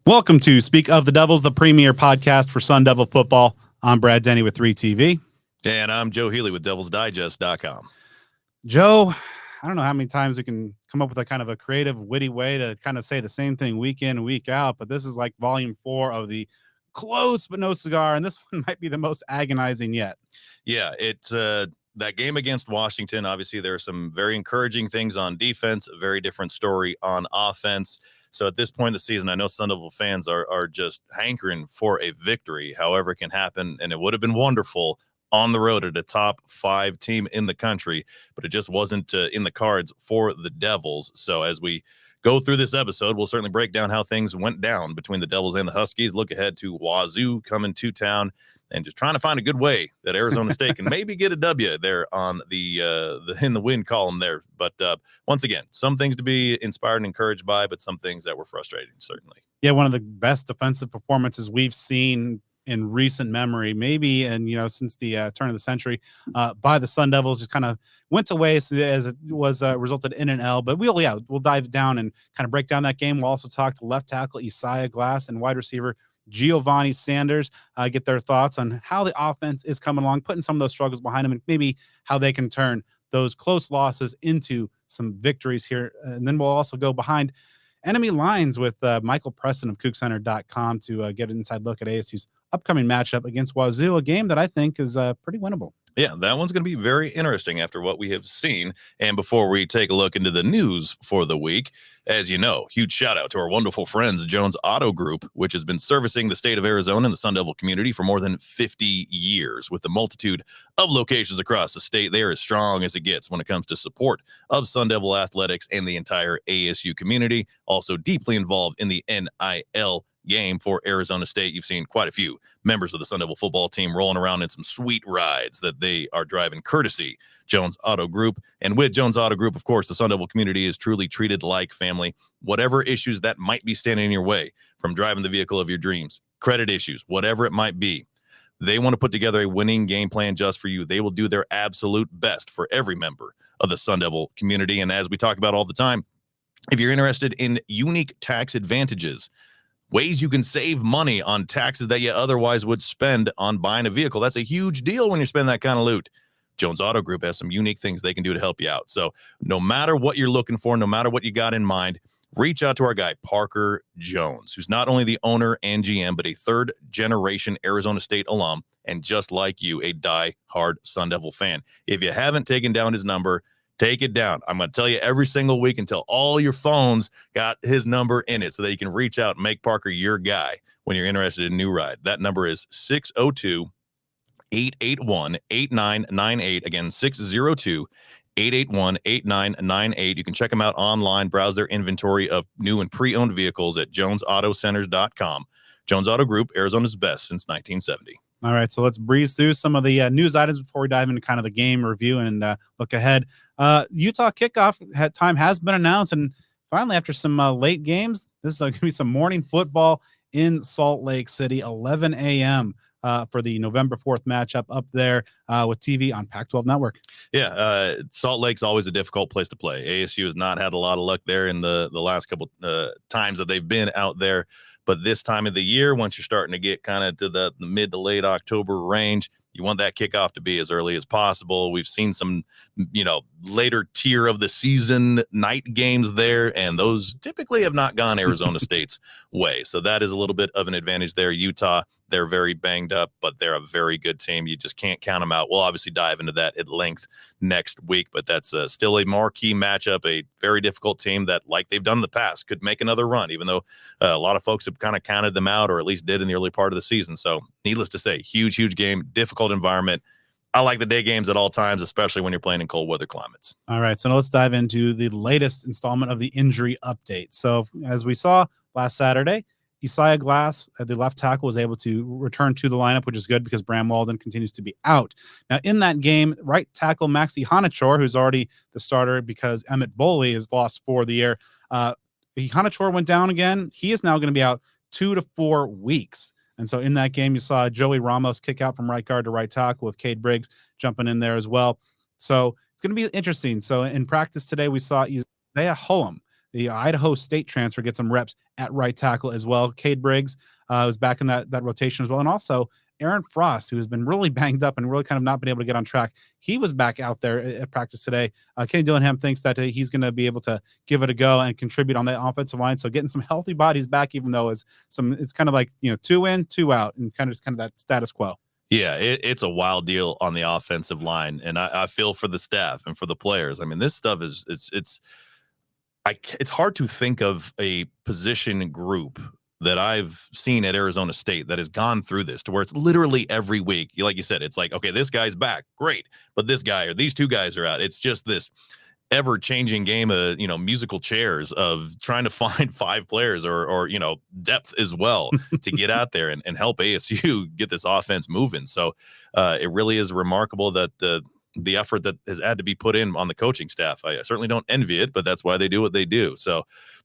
Welcome to Speak of the Devils, the premier podcast for Sun Devil football. I'm Brad Denny with 3TV. And I'm Joe Healy with DevilsDigest.com. Joe, I don't know how many times we can come up with a kind of a creative, witty way to kind of say the same thing week in and week out, but this is like volume 4 of the close but no cigar, and this one might be the most agonizing yet. Yeah, it's that game against Washington. Obviously, there are some very encouraging things on defense, a very different story on offense. So at this point in the season, I know Sun Devil fans are just hankering for a victory, however it can happen, and it would have been wonderful on the road at a top 5 team in the country, but it just wasn't in the cards for the Devils. So as we go through this episode, we'll certainly break down how things went down between the Devils and the Huskies, look ahead to Wazoo coming to town, and just trying to find a good way that Arizona State can maybe get a W there on the in the win column there. But once again, some things to be inspired and encouraged by, but some things that were frustrating, certainly. Yeah, one of the best defensive performances we've seen in recent memory, maybe, and since the turn of the century, by the Sun Devils. Just kind of went away as it was resulted in an L. But we'll dive down and kind of break down that game. We'll also talk to left tackle Isaia Glass and wide receiver Gio Sanders, get their thoughts on how the offense is coming along, putting some of those struggles behind them, and maybe how they can turn those close losses into some victories here. And then we'll also go behind enemy lines with Michael Preston of KookCenter.com to get an inside look at ASU's upcoming matchup against Wazoo, a game that I think is pretty winnable. Yeah, that one's going to be very interesting after what we have seen. And before we take a look into the news for the week, as you know, huge shout out to our wonderful friends, Jones Auto Group, which has been servicing the state of Arizona and the Sun Devil community for more than 50 years. With a multitude of locations across the state, they are as strong as it gets when it comes to support of Sun Devil athletics and the entire ASU community. Also deeply involved in the NIL game for Arizona State. You've seen quite a few members of the Sun Devil football team rolling around in some sweet rides that they are driving courtesy Jones Auto Group. And with Jones Auto Group, of course, the Sun Devil community is truly treated like family. Whatever issues that might be standing in your way from driving the vehicle of your dreams, credit issues, whatever it might be, they want to put together a winning game plan just for you. They will do their absolute best for every member of the Sun Devil community. And as we talk about all the time, if you're interested in unique tax advantages, ways you can save money on taxes that you otherwise would spend on buying a vehicle, that's a huge deal when you spend that kind of loot. Jones Auto Group has some unique things they can do to help you out. So no matter what you're looking for, no matter what you got in mind, reach out to our guy, Parker Jones, who's not only the owner and GM, but a third-generation Arizona State alum, and just like you, a die-hard Sun Devil fan. If you haven't taken down his number, take it down. I'm going to tell you every single week until all your phones got his number in it so that you can reach out and make Parker your guy when you're interested in a new ride. That number is 602-881-8998. Again, 602-881-8998. You can check them out online, browse their inventory of new and pre-owned vehicles at jonesautocenters.com. Jones Auto Group, Arizona's best since 1970. All right, so let's breeze through some of the news items before we dive into kind of the game review and look ahead. Utah kickoff time has been announced, and finally, after some late games, this is going to be some morning football in Salt Lake City, 11 a.m. For the November 4th matchup up there with TV on Pac-12 Network. Yeah, Salt Lake's always a difficult place to play. ASU has not had a lot of luck there in the last couple times that they've been out there. But this time of the year, once you're starting to get kind of to the mid to late October range, you want that kickoff to be as early as possible. We've seen some, later tier of the season night games there, and those typically have not gone Arizona State's way. So that is a little bit of an advantage there. Utah, they're very banged up, but they're a very good team. You just can't count them out. We'll obviously dive into that at length next week, but that's still a marquee matchup, a very difficult team that, like they've done in the past, could make another run, even though a lot of folks have kind of counted them out, or at least did in the early part of the season. So needless to say, huge game, difficult environment. I like the day games at all times, especially when you're playing in cold weather climates. All right, so now let's dive into the latest installment of the injury update. So as we saw last Saturday, Isaia Glass, the left tackle, was able to return to the lineup, which is good because Bram Walden continues to be out. Now, in that game, right tackle Maxi Hanachor, who's already the starter because Emmett Boley is lost for the year. Hanachor went down again. He is now going to be out 2 to 4 weeks. And so in that game, you saw Joey Ramos kick out from right guard to right tackle with Cade Briggs jumping in there as well. So it's going to be interesting. So in practice today, we saw Isaiah Hullum The Idaho State transfer gets some reps at right tackle as well. Cade Briggs was back in that rotation as well. And also Aaron Frost, who has been really banged up and really kind of not been able to get on track. He was back out there at practice today. Kenny Dillingham thinks that he's going to be able to give it a go and contribute on the offensive line. So getting some healthy bodies back, even though it's kind of like, 2 in, 2 out, and kind of that status quo. Yeah, it's a wild deal on the offensive line, and I feel for the staff and for the players. I mean, this stuff it's hard to think of a position group that I've seen at Arizona State that has gone through this, to where it's literally every week. Like you said, it's like, okay, this guy's back, great, but this guy or these 2 guys are out. It's just this ever-changing game of musical chairs of trying to find 5 players or depth as well to get out there and help ASU get this offense moving. So it really is remarkable that the effort that has had to be put in on the coaching staff. I certainly don't envy it, but that's why they do what they do. So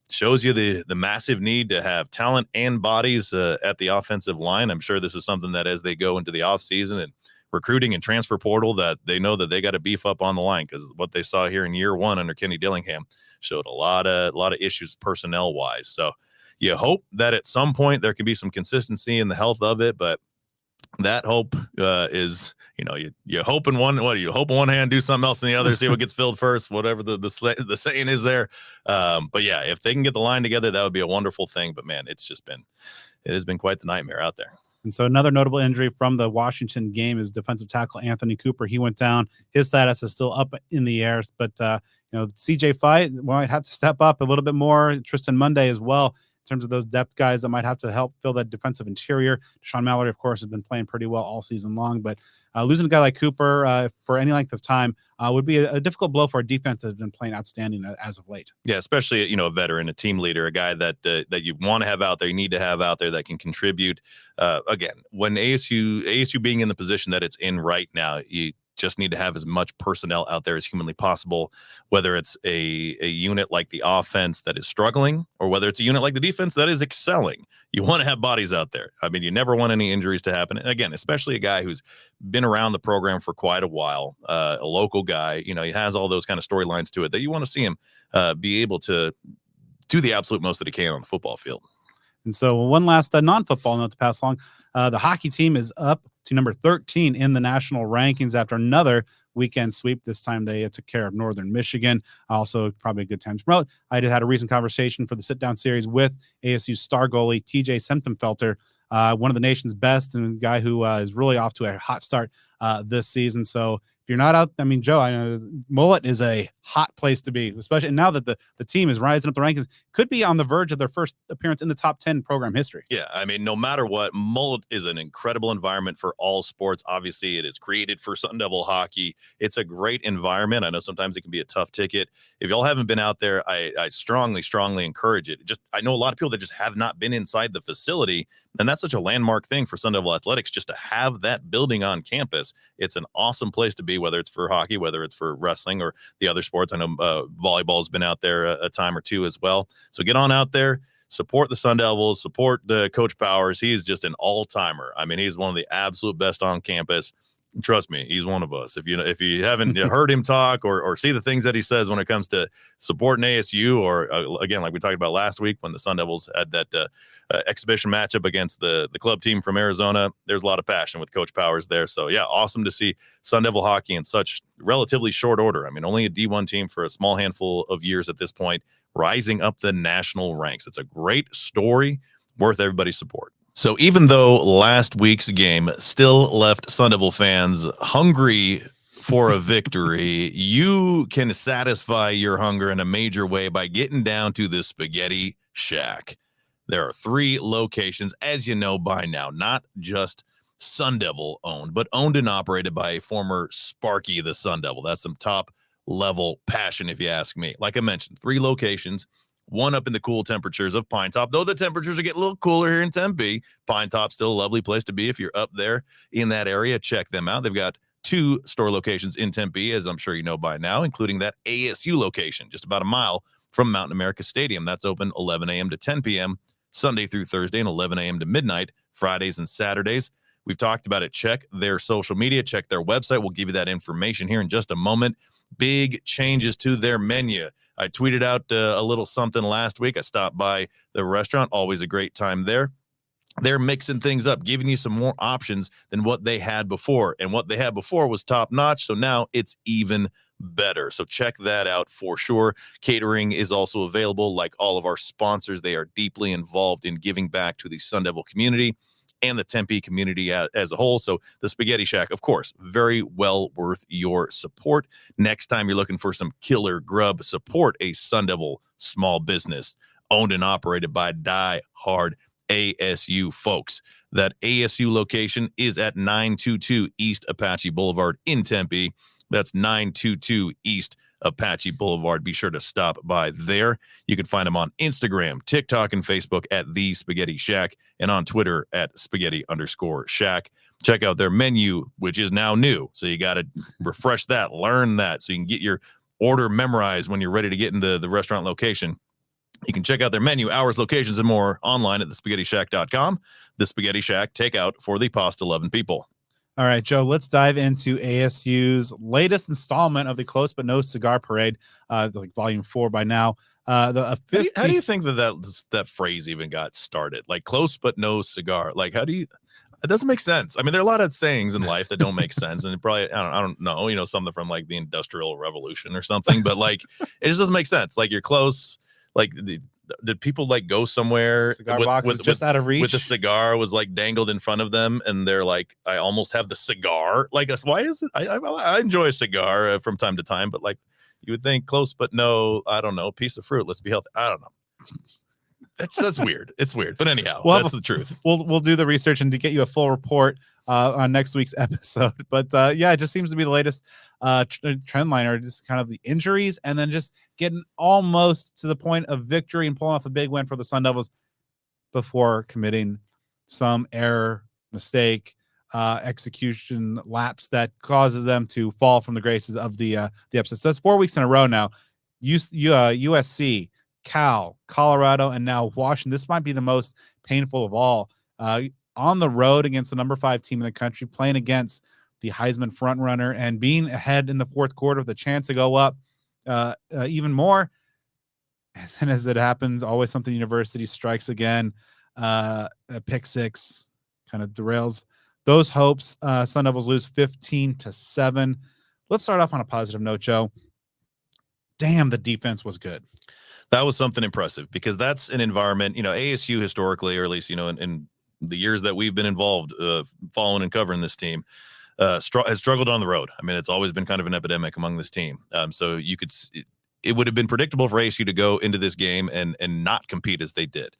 shows you the massive need to have talent and bodies at the offensive line. I'm sure this is something that as they go into the offseason and recruiting and transfer portal, that they know that they got to beef up on the line, because what they saw here in year 1 under Kenny Dillingham showed a lot of issues personnel wise. So you hope that at some point there can be some consistency in the health of it, but that hope is, you hope in one, you hope in one hand, do something else in the other, see what gets filled first, whatever the saying is there. But yeah, if they can get the line together, that would be a wonderful thing. But man, it has been quite the nightmare out there. And so another notable injury from the Washington game is defensive tackle Anthony Cooper. He went down. His status is still up in the air, but CJ Fight might have to step up a little bit more. Tristan Monday as well, in terms of those depth guys that might have to help fill that defensive interior. Deshaun Mallory, of course, has been playing pretty well all season long, but losing a guy like Cooper for any length of time would be a difficult blow for a defense that has been playing outstanding as of late. Yeah, especially a veteran, a team leader, a guy that you want to have out there, you need to have out there that can contribute. Again, when ASU being in the position that it's in right now, you just need to have as much personnel out there as humanly possible, whether it's a unit like the offense that is struggling or whether it's a unit like the defense that is excelling. You want to have bodies out there. I mean, you never want any injuries to happen. And again, especially a guy who's been around the program for quite a while, a local guy, he has all those kind of storylines to it that you want to see him be able to do the absolute most that he can on the football field. And so one last non-football note to pass along. The hockey team is up to number 13 in the national rankings after another weekend sweep. This time they took care of Northern Michigan. Also, probably a good time to promote. I did had a recent conversation for the sit-down series with ASU star goalie TJ Sentenfelter, one of the nation's best and a guy who is really off to a hot start this season. So if you're not out, I mean, Joe, I know Mullet is a hot place to be, especially now that the team is rising up the rankings, could be on the verge of their first appearance in the top 10 program history. Yeah, I mean, no matter what, Mullet is an incredible environment for all sports. Obviously, it is created for Sun Devil hockey. It's a great environment. I know sometimes it can be a tough ticket. If y'all haven't been out there, I strongly, strongly encourage it. I know a lot of people that just have not been inside the facility, and that's such a landmark thing for Sun Devil Athletics, just to have that building on campus. It's an awesome place to be, whether it's for hockey, whether it's for wrestling or the other sports. I know volleyball has been out there a time or two as well. So get on out there, support the Sun Devils, support Coach Powers. He's just an all-timer. I mean, he's one of the absolute best on campus. Trust me, he's one of us. If you haven't heard him talk or see the things that he says when it comes to supporting ASU, or again, like we talked about last week when the Sun Devils had that exhibition matchup against the club team from Arizona, there's a lot of passion with Coach Powers there. So yeah, awesome to see Sun Devil hockey in such relatively short order. I mean, only a D1 team for a small handful of years at this point, rising up the national ranks. It's a great story, worth everybody's support. So even though last week's game still left Sun Devil fans hungry for a victory, you can satisfy your hunger in a major way by getting down to the Spaghetti Shack. There are 3 locations, as you know by now, not just Sun Devil owned, but owned and operated by a former Sparky the Sun Devil. That's some top level passion, if you ask me. Like I mentioned, 3 locations. One up in the cool temperatures of Pine Top, though the temperatures are getting a little cooler here in Tempe. Pine Top still a lovely place to be if you're up there in that area. Check them out. They've got 2 store locations in Tempe, as I'm sure you know by now, including that ASU location just about a mile from Mountain America Stadium. That's open 11 a.m. to 10 p.m. Sunday through Thursday, and 11 a.m. to midnight Fridays and Saturdays. We've talked about it. Check their social media, check their website. We'll give you that information here in just a moment. Big changes to their menu. I tweeted out a little something last week. I stopped by the restaurant. Always a great time there. They're mixing things up, giving you some more options than what they had before. And what they had before was top notch. So now it's even better. So check that out for sure. Catering is also available. Like all of our sponsors, they are deeply involved in giving back to the Sun Devil community and the Tempe community as a whole. So the Spaghetti Shack, of course, very well worth your support. Next time you're looking for some killer grub, support a Sun Devil small business owned and operated by die-hard ASU folks. That ASU location is at 922 East Apache Boulevard in Tempe. That's 922 East Apache Boulevard. Be sure to stop by there. You can find them on Instagram, TikTok, and Facebook at The Spaghetti Shack, and on Twitter at Spaghetti_Shack. Check out their menu, which is now new. So you got to refresh that, learn that, so you can get your order memorized when you're ready to get into the restaurant location. You can check out their menu, hours, locations, and more online at thespaghettishack.com. The Spaghetti Shack takeout for the pasta loving people. All right, Joe, let's dive into ASU's latest installment of the Close But No Cigar Parade, like volume 4 by now. How do you think that phrase even got started? Like close but no cigar. Like it doesn't make sense. I mean, there are a lot of sayings in life that don't make sense, and it probably I don't know, something from like the Industrial Revolution or something, but like it just doesn't make sense. Like you're close. Like did people like go somewhere with just out of reach with the cigar was like dangled in front of them, and they're like, I almost have the cigar. Like, why is it? I enjoy a cigar from time to time, but like you would think close but no, I don't know, piece of fruit. Let's be healthy. I don't know. That's weird. It's weird, but anyhow, that's the truth. We'll do the research and to get you a full report on next week's episode. But yeah, it just seems to be the latest trend line, or just kind of the injuries, and then just getting almost to the point of victory and pulling off a big win for the Sun Devils before committing some error, mistake, execution lapse that causes them to fall from the graces of the episode. So that's 4 weeks in a row now. USC, Cal, Colorado, and now Washington. This might be the most painful of all. On the road against the number 5 team in the country, playing against the Heisman frontrunner and being ahead in the fourth quarter with a chance to go up even more. And then, as it happens, always something university strikes again. A pick six kind of derails those hopes. Sun Devils lose 15-7. Let's start off on a positive note, Joe. Damn, the defense was good. That was something impressive, because that's an environment, ASU historically, or at least, in the years that we've been involved, following and covering this team, has struggled on the road. I mean, it's always been kind of an epidemic among this team. So it would have been predictable for ASU to go into this game and not compete as they did.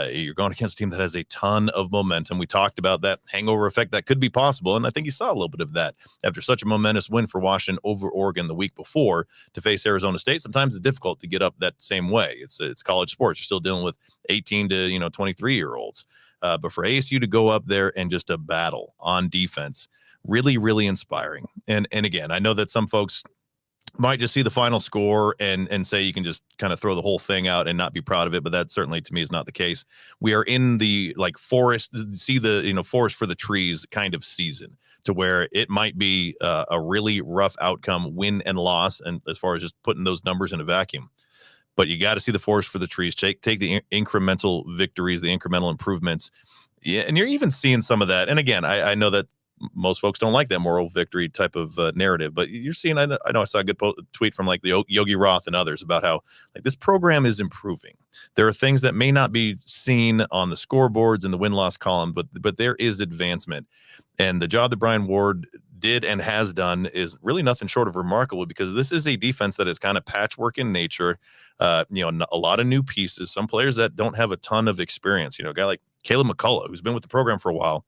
You're going against a team that has a ton of momentum. We talked about that hangover effect that could be possible, and I think you saw a little bit of that after such a momentous win for Washington over Oregon the week before to face Arizona State. Sometimes it's difficult to get up that same way. It's college sports. You're still dealing with 18 to 23-year-olds. But for ASU to go up there and just a battle on defense, really, really inspiring. And again, I know that some folks might just see the final score and say you can just kind of throw the whole thing out and not be proud of it, but that certainly to me is not the case. We are in the forest, see the forest for the trees kind of season, to where it might be a really rough outcome, win and loss, and as far as just putting those numbers in a vacuum. But you got to see the forest for the trees. Take the incremental victories, the incremental improvements. Yeah, and you're even seeing some of that. And again, I know that most folks don't like that moral victory type of narrative, but you're seeing, I know I saw a good tweet from like the Yogi Roth and others about how like this program is improving. There are things that may not be seen on the scoreboards and the win-loss column, but there is advancement. And the job that Brian Ward did and has done is really nothing short of remarkable, because this is a defense that is kind of patchwork in nature. A lot of new pieces, some players that don't have a ton of experience. A guy like Caleb McCullough, who's been with the program for a while,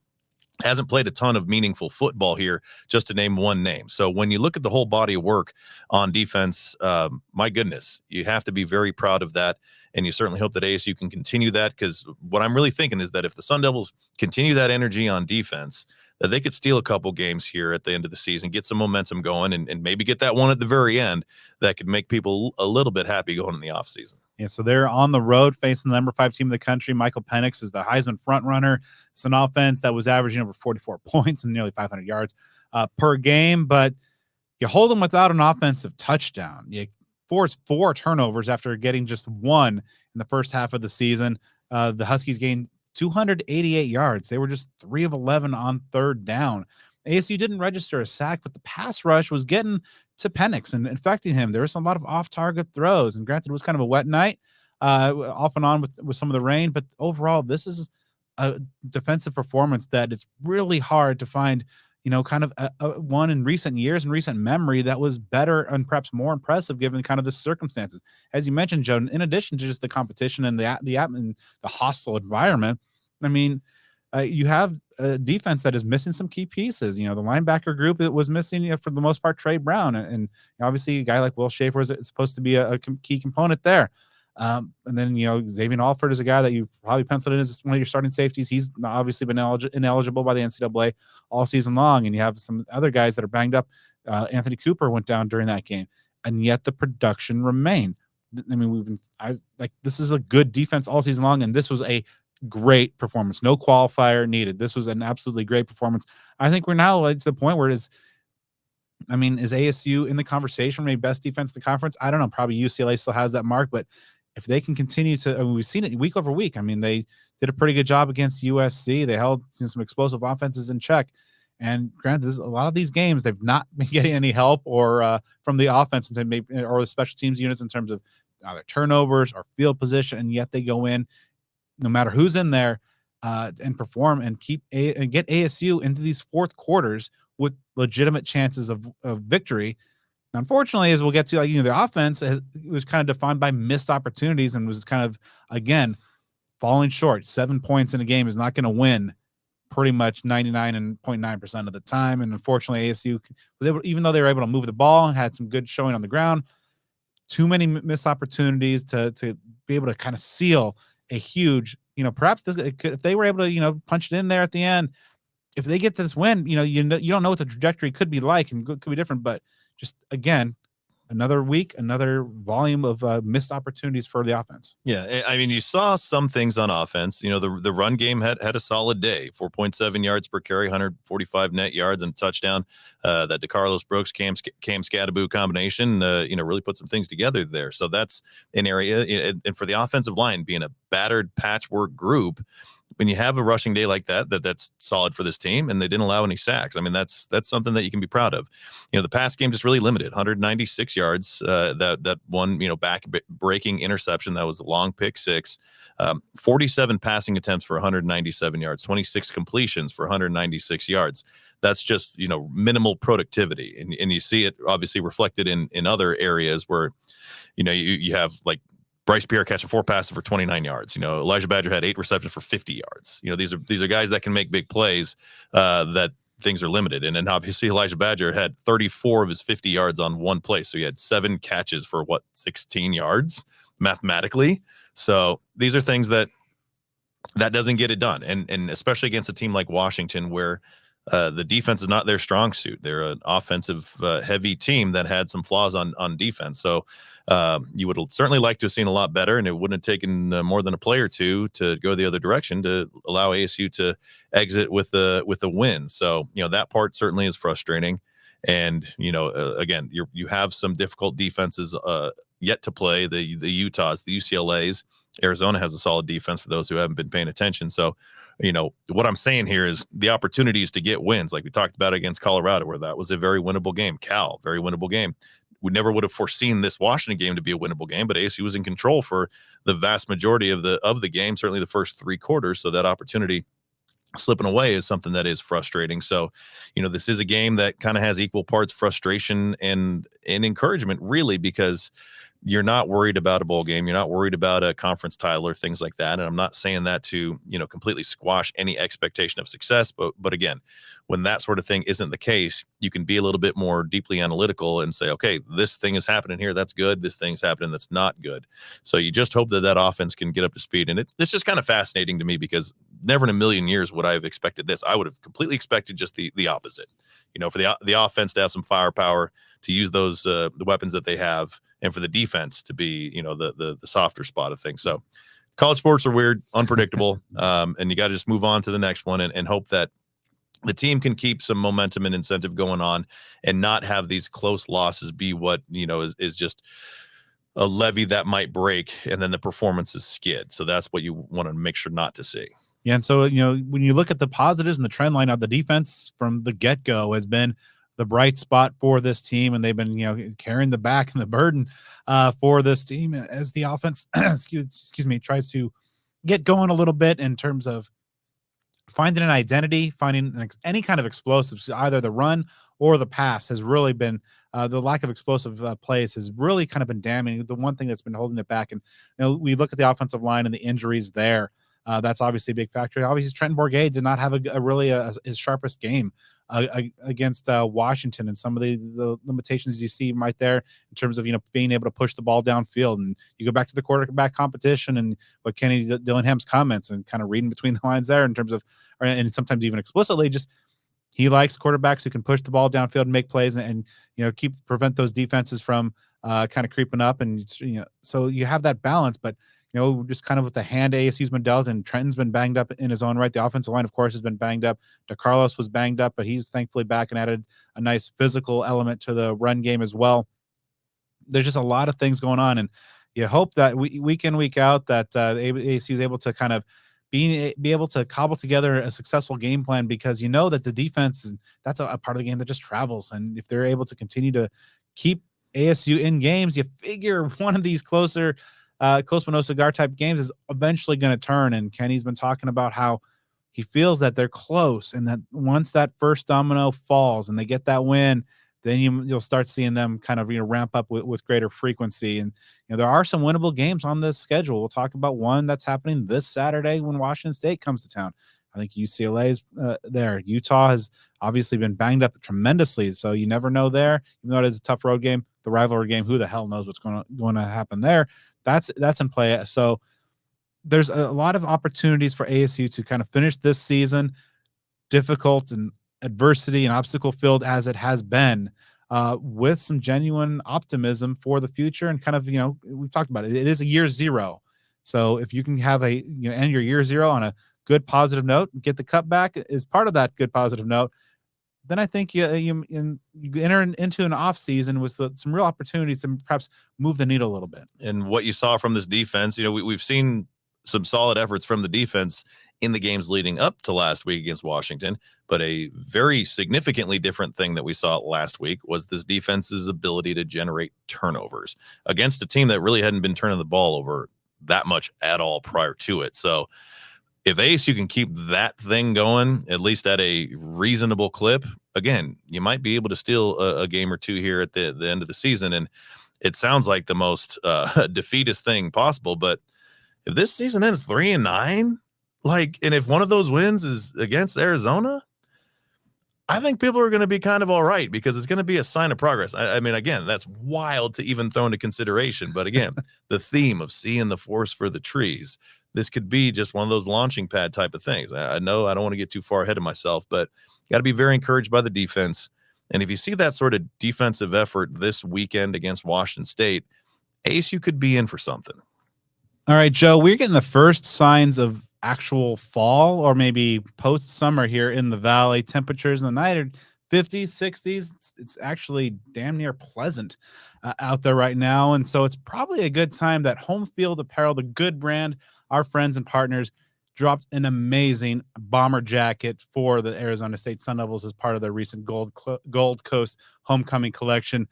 hasn't played a ton of meaningful football here, just to name one name. So when you look at the whole body of work on defense, my goodness, you have to be very proud of that. And you certainly hope that ASU can continue that, because what I'm really thinking is that if the Sun Devils continue that energy on defense, that they could steal a couple games here at the end of the season, get some momentum going, and maybe get that one at the very end that could make people a little bit happy going in the offseason. Yeah, so they're on the road facing the number 5 team in the country. Michael Penix is the Heisman frontrunner. It's an offense that was averaging over 44 points and nearly 500 yards per game, but you hold them without an offensive touchdown. forced 4 turnovers after getting just 1 in the first half of the season. The Huskies gained 288 yards. They were just 3 of 11 on third down. ASU didn't register a sack, but the pass rush was getting to Penix and infecting him. There was a lot of off-target throws, and granted, it was kind of a wet night, off and on with some of the rain, but overall, this is a defensive performance that it's really hard to find, kind of a one in recent years and recent memory that was better and perhaps more impressive given kind of the circumstances. As you mentioned, Joe, in addition to just the competition and the hostile environment, I mean, you have a defense that is missing some key pieces. The linebacker group, it was missing, for the most part, Trey Brown. And obviously a guy like Will Schaefer is supposed to be a key component there. And then, Xavier Alford is a guy that you probably penciled in as one of your starting safeties. He's obviously been ineligible by the NCAA all season long. And you have some other guys that are banged up. Anthony Cooper went down during that game, and yet the production remained. I mean, this is a good defense all season long, and this was a great performance. No qualifier needed. This was an absolutely great performance. I think we're now to the point where is ASU in the conversation, maybe best defense in the conference? I don't know. Probably UCLA still has that mark, but if they can continue to, we've seen it week over week. I mean, they did a pretty good job against USC. They held some explosive offenses in check. And granted, a lot of these games, they've not been getting any help or from the offense and maybe or the special teams units in terms of either turnovers or field position, and yet they go in, no matter who's in there, and perform and and get ASU into these fourth quarters with legitimate chances of victory. Now, unfortunately, as we'll get to, the offense was kind of defined by missed opportunities and was kind of, again, falling short. 7 points in a game is not going to win pretty much 99.9% of the time. And unfortunately, ASU was able, even though they were able to move the ball and had some good showing on the ground, too many missed opportunities to be able to kind of seal a huge, perhaps if they were able to, punch it in there at the end, if they get this win, you don't know what the trajectory could be like and could be different, but just again, another week, another volume of missed opportunities for the offense. Yeah, I mean, you saw some things on offense. The run game had a solid day, 4.7 yards per carry, 145 net yards and touchdown. That DeCarlos Brooks, Cam Scadaboo combination, really put some things together there. So that's an area. And for the offensive line being a battered patchwork group, when you have a rushing day like that's solid for this team, and they didn't allow any sacks. I mean, that's something that you can be proud of. The pass game just really limited, 196 yards. That one, back breaking interception that was a long pick six. 47 passing attempts for 197 yards, 26 completions for 196 yards. That's just minimal productivity, and you see it obviously reflected in other areas where you have like Bryce Pierre catching 4 passes for 29 yards. Elijah Badger had 8 receptions for 50 yards. These are guys that can make big plays, that things are limited. And then obviously Elijah Badger had 34 of his 50 yards on one play. So he had 7 catches for 16 yards mathematically. So these are things that doesn't get it done. And especially against a team like Washington, where the defense is not their strong suit. They're an offensive heavy team that had some flaws on defense. So you would certainly like to have seen a lot better, and it wouldn't have taken more than a play or two to go the other direction to allow ASU to exit with a win. So that part certainly is frustrating. And again, you have some difficult defenses yet to play. The Utahs, the UCLAs. Arizona has a solid defense for those who haven't been paying attention. So, what I'm saying here is the opportunities to get wins, like we talked about against Colorado, where that was a very winnable game. Cal, very winnable game. We never would have foreseen this Washington game to be a winnable game, but ASU was in control for the vast majority of the game, certainly the first 3 quarters. So that opportunity slipping away is something that is frustrating. So, this is a game that kind of has equal parts frustration and encouragement, really, because you're not worried about a bowl game. You're not worried about a conference title or things like that. And I'm not saying that to, completely squash any expectation of success. But again, when that sort of thing isn't the case, you can be a little bit more deeply analytical and say, okay, this thing is happening here. That's good. This thing's happening. That's not good. So you just hope that offense can get up to speed. And it's just kind of fascinating to me, because never in a million years would I have expected this. I would have completely expected just the opposite. For the offense to have some firepower, to use those the weapons that they have, and for the defense to be the softer spot of things. So college sports are weird, unpredictable, and you got to just move on to the next one and hope that the team can keep some momentum and incentive going on, and not have these close losses be what is just a levee that might break, and then the performance is skid. So that's what you want to make sure not to see. Yeah, and so when you look at the positives and the trend line of the defense from the get-go has been the bright spot for this team, and they've been carrying the back and the burden for this team as the offense excuse me tries to get going a little bit in terms of finding an identity, finding any kind of explosives, either the run or the pass has really been the lack of explosive plays has really kind of been damning. The one thing that's been holding it back, and we look at the offensive line and the injuries there. That's obviously a big factor. Obviously, Trenton Bourguet did not have his sharpest game against Washington, and some of the limitations you see right there in terms of being able to push the ball downfield. And you go back to the quarterback competition and what Kenny Dillingham's comments and kind of reading between the lines there in terms of, and sometimes even explicitly, just he likes quarterbacks who can push the ball downfield and make plays and prevent those defenses from kind of creeping up. And so you have that balance, but just kind of with the hand ASU's been dealt, and Trenton's been banged up in his own right. The offensive line, of course, has been banged up. DeCarlos was banged up, but he's thankfully back and added a nice physical element to the run game as well. There's just a lot of things going on, and you hope that week in, week out, that ASU is able to kind of be able to cobble together a successful game plan, because that the defense, that's a part of the game that just travels. And if they're able to continue to keep ASU in games, you figure one of these close but no cigar type games is eventually going to turn. And Kenny's been talking about how he feels that they're close, and that once that first domino falls and they get that win, then you'll start seeing them kind of ramp up with greater frequency. And there are some winnable games on this schedule. We'll talk about one that's happening this Saturday when Washington State comes to town. I think UCLA is there. Utah has obviously been banged up tremendously, so you never know there. Even though it is a tough road game, the rivalry game, who the hell knows what's going to happen there? That's in play. So there's a lot of opportunities for ASU to kind of finish this season difficult and adversity and obstacle filled as it has been, with some genuine optimism for the future. And kind of, we've talked about it. It is a year zero. So if you can have end your year zero on a good positive note, get the cutback as part of that good positive note, then I think you enter into an off season with some real opportunities to perhaps move the needle a little bit. And what you saw from this defense, we've seen some solid efforts from the defense in the games leading up to last week against Washington, but a very significantly different thing that we saw last week was this defense's ability to generate turnovers against a team that really hadn't been turning the ball over that much at all prior to it. So if ASU can keep that thing going, at least at a reasonable clip, again, you might be able to steal a game or two here at the end of the season. And it sounds like the most defeatist thing possible, but if this season ends 3-9, and if one of those wins is against Arizona, I think people are going to be kind of all right, because it's going to be a sign of progress. I mean, again, that's wild to even throw into consideration. But again, the theme of seeing the forest for the trees, this could be just one of those launching pad type of things. I know I don't want to get too far ahead of myself, but got to be very encouraged by the defense. And if you see that sort of defensive effort this weekend against Washington State, ASU could be in for something. All right, Joe, we're getting the first signs of actual fall or maybe post-summer here in the Valley. Temperatures in the night are 50s, 60s. It's actually damn near pleasant out there right now. And so it's probably a good time that Home Field Apparel, the good brand, our friends and partners, dropped an amazing bomber jacket for the Arizona State Sun Devils as part of their recent Gold Coast Homecoming collection.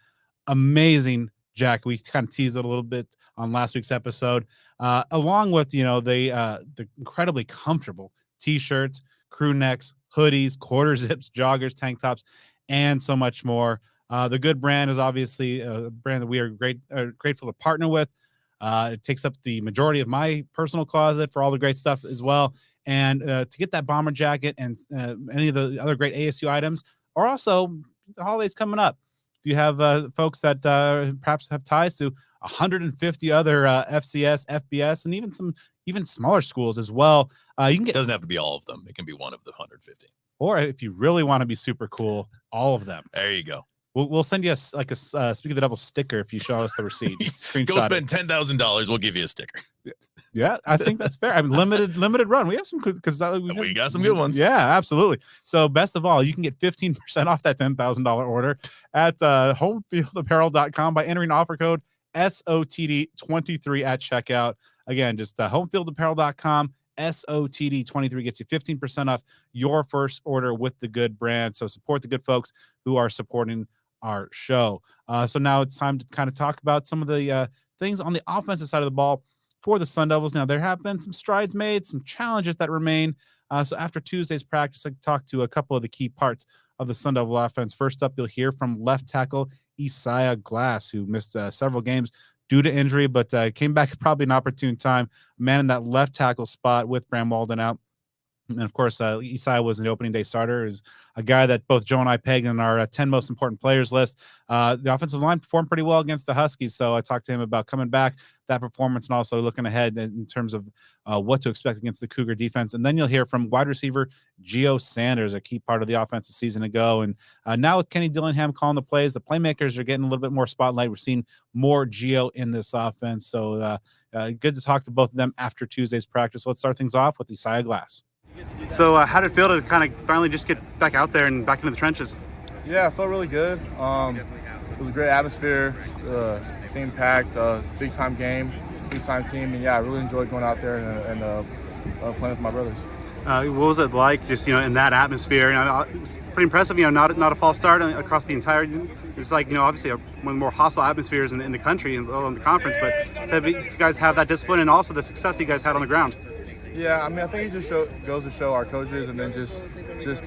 Amazing jacket. We kind of teased it a little bit on last week's episode, along with the incredibly comfortable t-shirts, crew necks, hoodies, quarter zips, joggers, tank tops, and so much more. The good brand is obviously a brand that we are grateful to partner with. It takes up the majority of my personal closet for all the great stuff as well. And to get that bomber jacket and any of the other great ASU items, or also the holidays coming up. If you have folks that perhaps have ties to 150 other FCS, FBS, and even smaller schools as well, you can get. It doesn't have to be all of them. It can be one of the 150. Or if you really want to be super cool, all of them. There you go. We'll send you a Speak of the Devil sticker if you show us the receipt. Go spend $10,000. We'll give you a sticker. Yeah, I think that's fair. I mean, limited run. We have some because we got some good ones. Yeah, absolutely. So best of all, you can get 15% off that $10,000 order at homefieldapparel.com by entering offer code SOTD23 at checkout. Again, just homefieldapparel.com. SOTD23 gets you 15% off your first order with the good brand. So support the good folks who are supporting our show. So now it's time to kind of talk about some of the things on the offensive side of the ball for the Sun Devils. Now, there have been some strides made, some challenges that remain. So after Tuesday's practice, I talked to a couple of the key parts of the Sun Devil offense. First up, you'll hear from left tackle Isaia Glass, who missed several games due to injury, but came back at probably an opportune time, man in that left tackle spot with Bram Walden out. And of course, Isaiah was an opening day starter, is a guy that both Joe and I pegged in our 10 most important players list. The offensive line performed pretty well against the Huskies, so I talked to him about coming back, that performance, and also looking ahead in terms of what to expect against the Cougar defense. And then you'll hear from wide receiver Gio Sanders, a key part of the offense a season ago. And now with Kenny Dillingham calling the plays, the playmakers are getting a little bit more spotlight. We're seeing more Gio in this offense, so good to talk to both of them after Tuesday's practice. So let's start things off with Isaia Glass. So how did it feel to kind of finally just get back out there and back into the trenches? Yeah, it felt really good. It was a great atmosphere, team packed, big time game, big time team, and yeah, I really enjoyed going out there and playing with my brothers. What was it like, just in that atmosphere? It's pretty impressive. Not a false start across the entire. It's like obviously one of the more hostile atmospheres in the country and in the conference, but to guys have that discipline and also the success you guys had on the ground. Yeah, I mean, I think it just goes to show our coaches and then just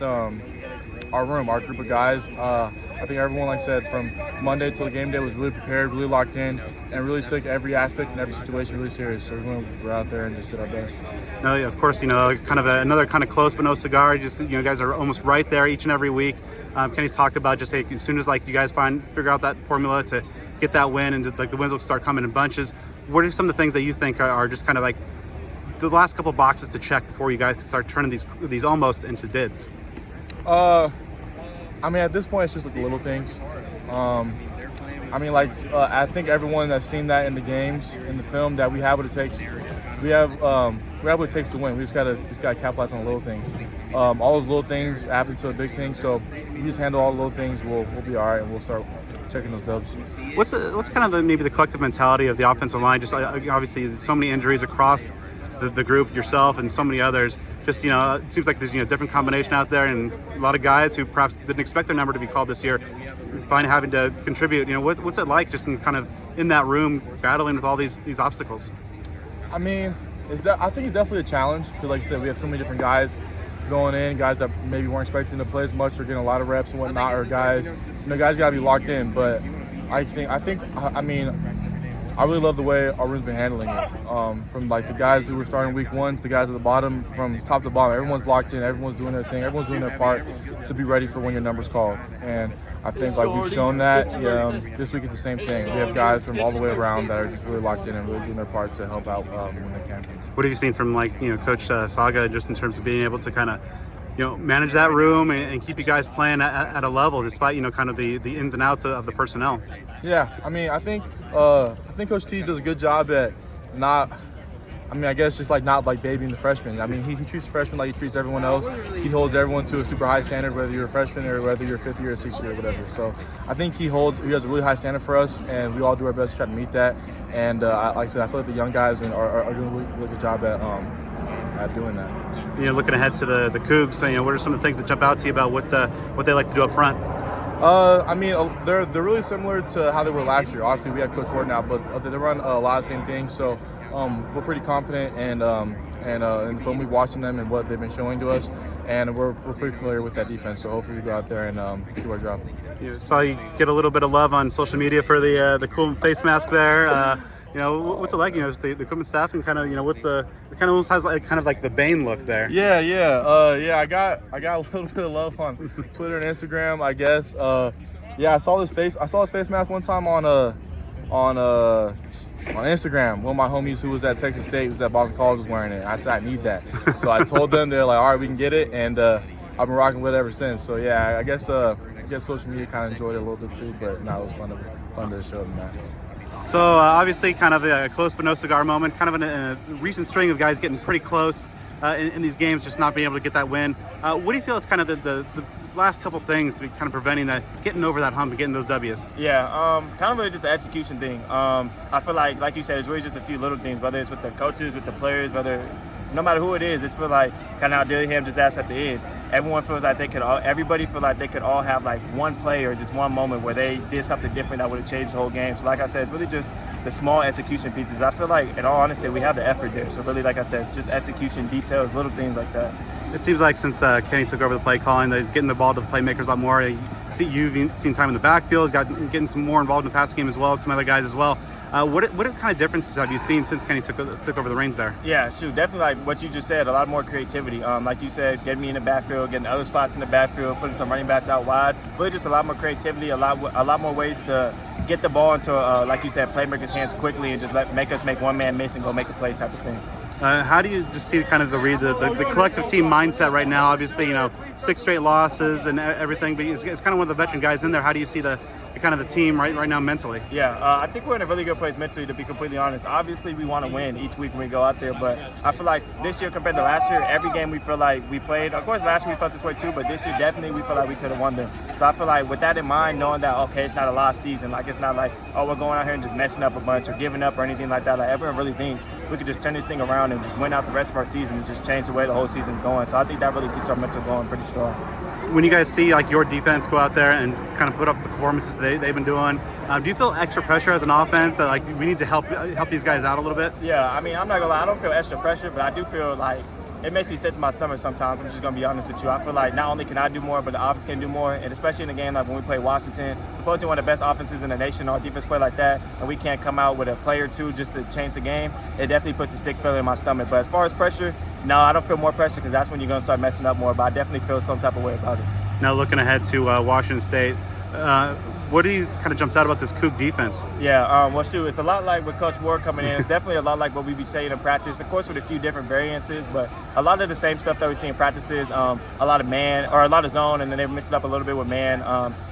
our room, our group of guys. I think everyone, like I said, from Monday till the game day was really prepared, really locked in, and really took every aspect and every situation really serious. So we're out there and just did our best. No, yeah, of course, kind of another kind of close but no cigar. Just guys are almost right there each and every week. Kenny's talked about just as soon as you guys figure out that formula to get that win and the wins will start coming in bunches. What are some of the things that you think are just kind of like the last couple boxes to check before you guys can start turning these almost into dids? I mean, at this point, it's just the little things. I think everyone that's seen that in the games, in the film, that we have what it takes. We have what it takes to win. We just gotta capitalize on the little things. All those little things happen to a big thing. So if we just handle all the little things, we'll be all right, and we'll start checking those dubs. What's kind of maybe the collective mentality of the offensive line? Just obviously so many injuries across the group, yourself and so many others. Just it seems like there's different combination out there, and a lot of guys who perhaps didn't expect their number to be called this year find having to contribute. What's it like just in that room battling with all these obstacles? I mean, I think it's definitely a challenge because, like I said, we have so many different guys going in, guys that maybe weren't expecting to play as much or getting a lot of reps and whatnot, or guys gotta be locked in. But I mean, I really love the way our room's been handling it. From the guys who were starting week one to the guys at the bottom, from top to bottom, everyone's locked in, everyone's doing their thing, everyone's doing their part to be ready for when your number's called. And I think we've shown that. This week it's the same thing. We have guys from all the way around that are just really locked in and really doing their part to help out when they can. What have you seen from Coach Saga just in terms of being able to kind of manage that room and keep you guys playing at a level despite kind of the ins and outs of the personnel? Yeah, I mean, I think Coach T does a good job at not babying the freshmen. I mean, he treats the freshmen like he treats everyone else. He holds everyone to a super high standard, whether you're a freshman or whether you're a fifth year or sixth year or whatever. So I think he has a really high standard for us, and we all do our best to try to meet that. And like I said, I feel like the young guys are doing a really good job at doing that. Looking ahead to the Cougs, what are some of the things that jump out to you about what they like to do up front? I mean, they're really similar to how they were last year. Obviously, we have Coach Ward now, but they run a lot of the same things. So we're pretty confident and when we watching them and what they've been showing to us, and we're pretty familiar with that defense. So hopefully we go out there and do our job. Saw you get a little bit of love on social media for the cool face mask there. What's it like? Just the equipment staff and kind of what's it kind of almost has kind of like the Bane look there. Yeah. I got a little bit of love on Twitter and Instagram, I guess. I saw his face mask one time on Instagram. One of my homies who was at Texas State, who was at Boston College, was wearing it. I said I need that, so I told them. They're like, all right, we can get it, and I've been rocking with it ever since. So yeah, I guess social media kind of enjoyed it a little bit too, but no, it was fun to show them that. So obviously kind of a close but no cigar moment, kind of in a recent string of guys getting pretty close in these games, just not being able to get that win. What do you feel is kind of the last couple things to be kind of preventing that, getting over that hump and getting those W's? Yeah, kind of really just an execution thing. I feel like you said, it's really just a few little things, whether it's with the coaches, with the players, no matter who it is, it's feel like kind of how Dillingham just asked at the end. Everyone feels like everybody feel like they could all have like one play or just one moment where they did something different that would have changed the whole game. So like I said, it's really just the small execution pieces. I feel like, in all honesty, we have the effort there. So really, like I said, just execution, details, little things like that. It seems like since Kenny took over the play calling, that he's getting the ball to the playmakers a lot more. You've seen time in the backfield, getting some more involved in the passing game as well as some other guys as well. What kind of differences have you seen since Kenny took over the reins there? Yeah, shoot, definitely like what you just said, a lot more creativity. Like you said, getting me in the backfield, getting other slots in the backfield, putting some running backs out wide. Really just a lot more creativity, a lot more ways to get the ball into, like you said, playmakers' hands quickly and just make us make one man miss and go make a play type of thing. How do you just see kind of the collective team mindset right now? Obviously, 6 straight losses and everything, but it's kind of one of the veteran guys in there. How do you see the team right now mentally? Yeah, I think we're in a really good place mentally, to be completely honest. Obviously, we want to win each week when we go out there, but I feel like this year compared to last year, every game we feel like we played. Of course, last year we felt this way too, but this year definitely we feel like we could have won them. So I feel like with that in mind, knowing that, okay, it's not a lost season, like it's not like, oh, we're going out here and just messing up a bunch or giving up or anything like that. Like everyone really thinks we could just turn this thing around and just win out the rest of our season and just change the way the whole season's going. So I think that really keeps our mental going pretty strong. When you guys see like your defense go out there and kind of put up the performances they've been doing, do you feel extra pressure as an offense that like we need to help these guys out a little bit? Yeah, I mean, I'm not gonna lie, I don't feel extra pressure, but I do feel like it makes me sick to my stomach sometimes. I'm just gonna be honest with you. I feel like not only can I do more, but the offense can do more, and especially in a game like when we play Washington, supposedly one of the best offenses in the nation, our defense play like that, and we can't come out with a play or two just to change the game. It definitely puts a sick feeling in my stomach. But as far as pressure, no, I don't feel more pressure because that's when you're gonna start messing up more. But I definitely feel some type of way about it. Now looking ahead to Washington State, what do you kind of jumps out about this Coug defense? Yeah, well, shoot, it's a lot like with Coach Ward coming in. It's definitely a lot like what we be saying in practice, of course, with a few different variances, but a lot of the same stuff that we see in practices. A lot of man or a lot of zone, and then they mix it up a little bit with man.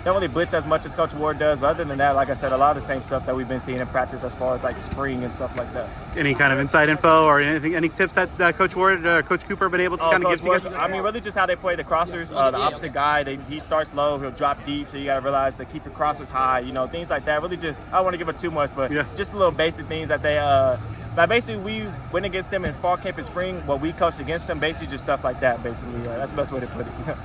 Don't really blitz as much as Coach Ward does, but other than that, like I said, a lot of the same stuff that we've been seeing in practice as far as like spring and stuff like that. Any kind of inside info or any tips that Coach Ward, Coach Cooper have been able to kind of give Ward, together? I mean, really just how they play the crossers. The opposite guy, he starts low, he'll drop deep, so you got to realize to keep the crossers high, things like that. Really just, I don't want to give it too much, but just little basic things that they like basically we went against them in fall camp and spring, what we coached against them, basically just stuff like that, basically. That's the best way to put it.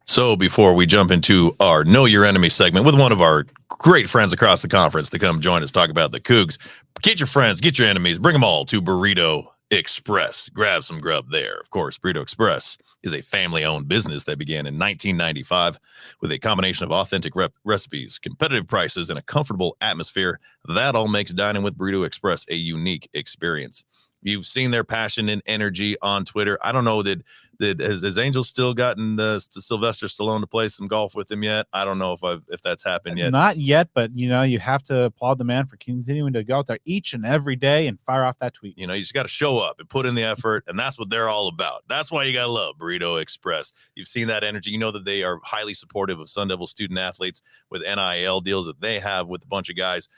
So before we jump into our Know Your Enemy segment with one of our great friends across the conference to come join us, talk about the Cougs, get your friends, get your enemies, bring them all to Burrito Express. Grab some grub there. Of course, Burrito Express is a family-owned business that began in 1995 with a combination of authentic recipes, competitive prices, and a comfortable atmosphere. That all makes dining with Burrito Express a unique experience. You've seen their passion and energy on Twitter. I don't know that has Angel still gotten Sylvester Stallone to play some golf with him yet? I don't know if that's happened yet. Not yet, but you have to applaud the man for continuing to go out there each and every day and fire off that tweet. You just got to show up and put in the effort, and that's what they're all about. That's why you got to love Burrito Express. You've seen that energy. You know that they are highly supportive of Sun Devil student athletes with NIL deals that they have with a bunch of guys.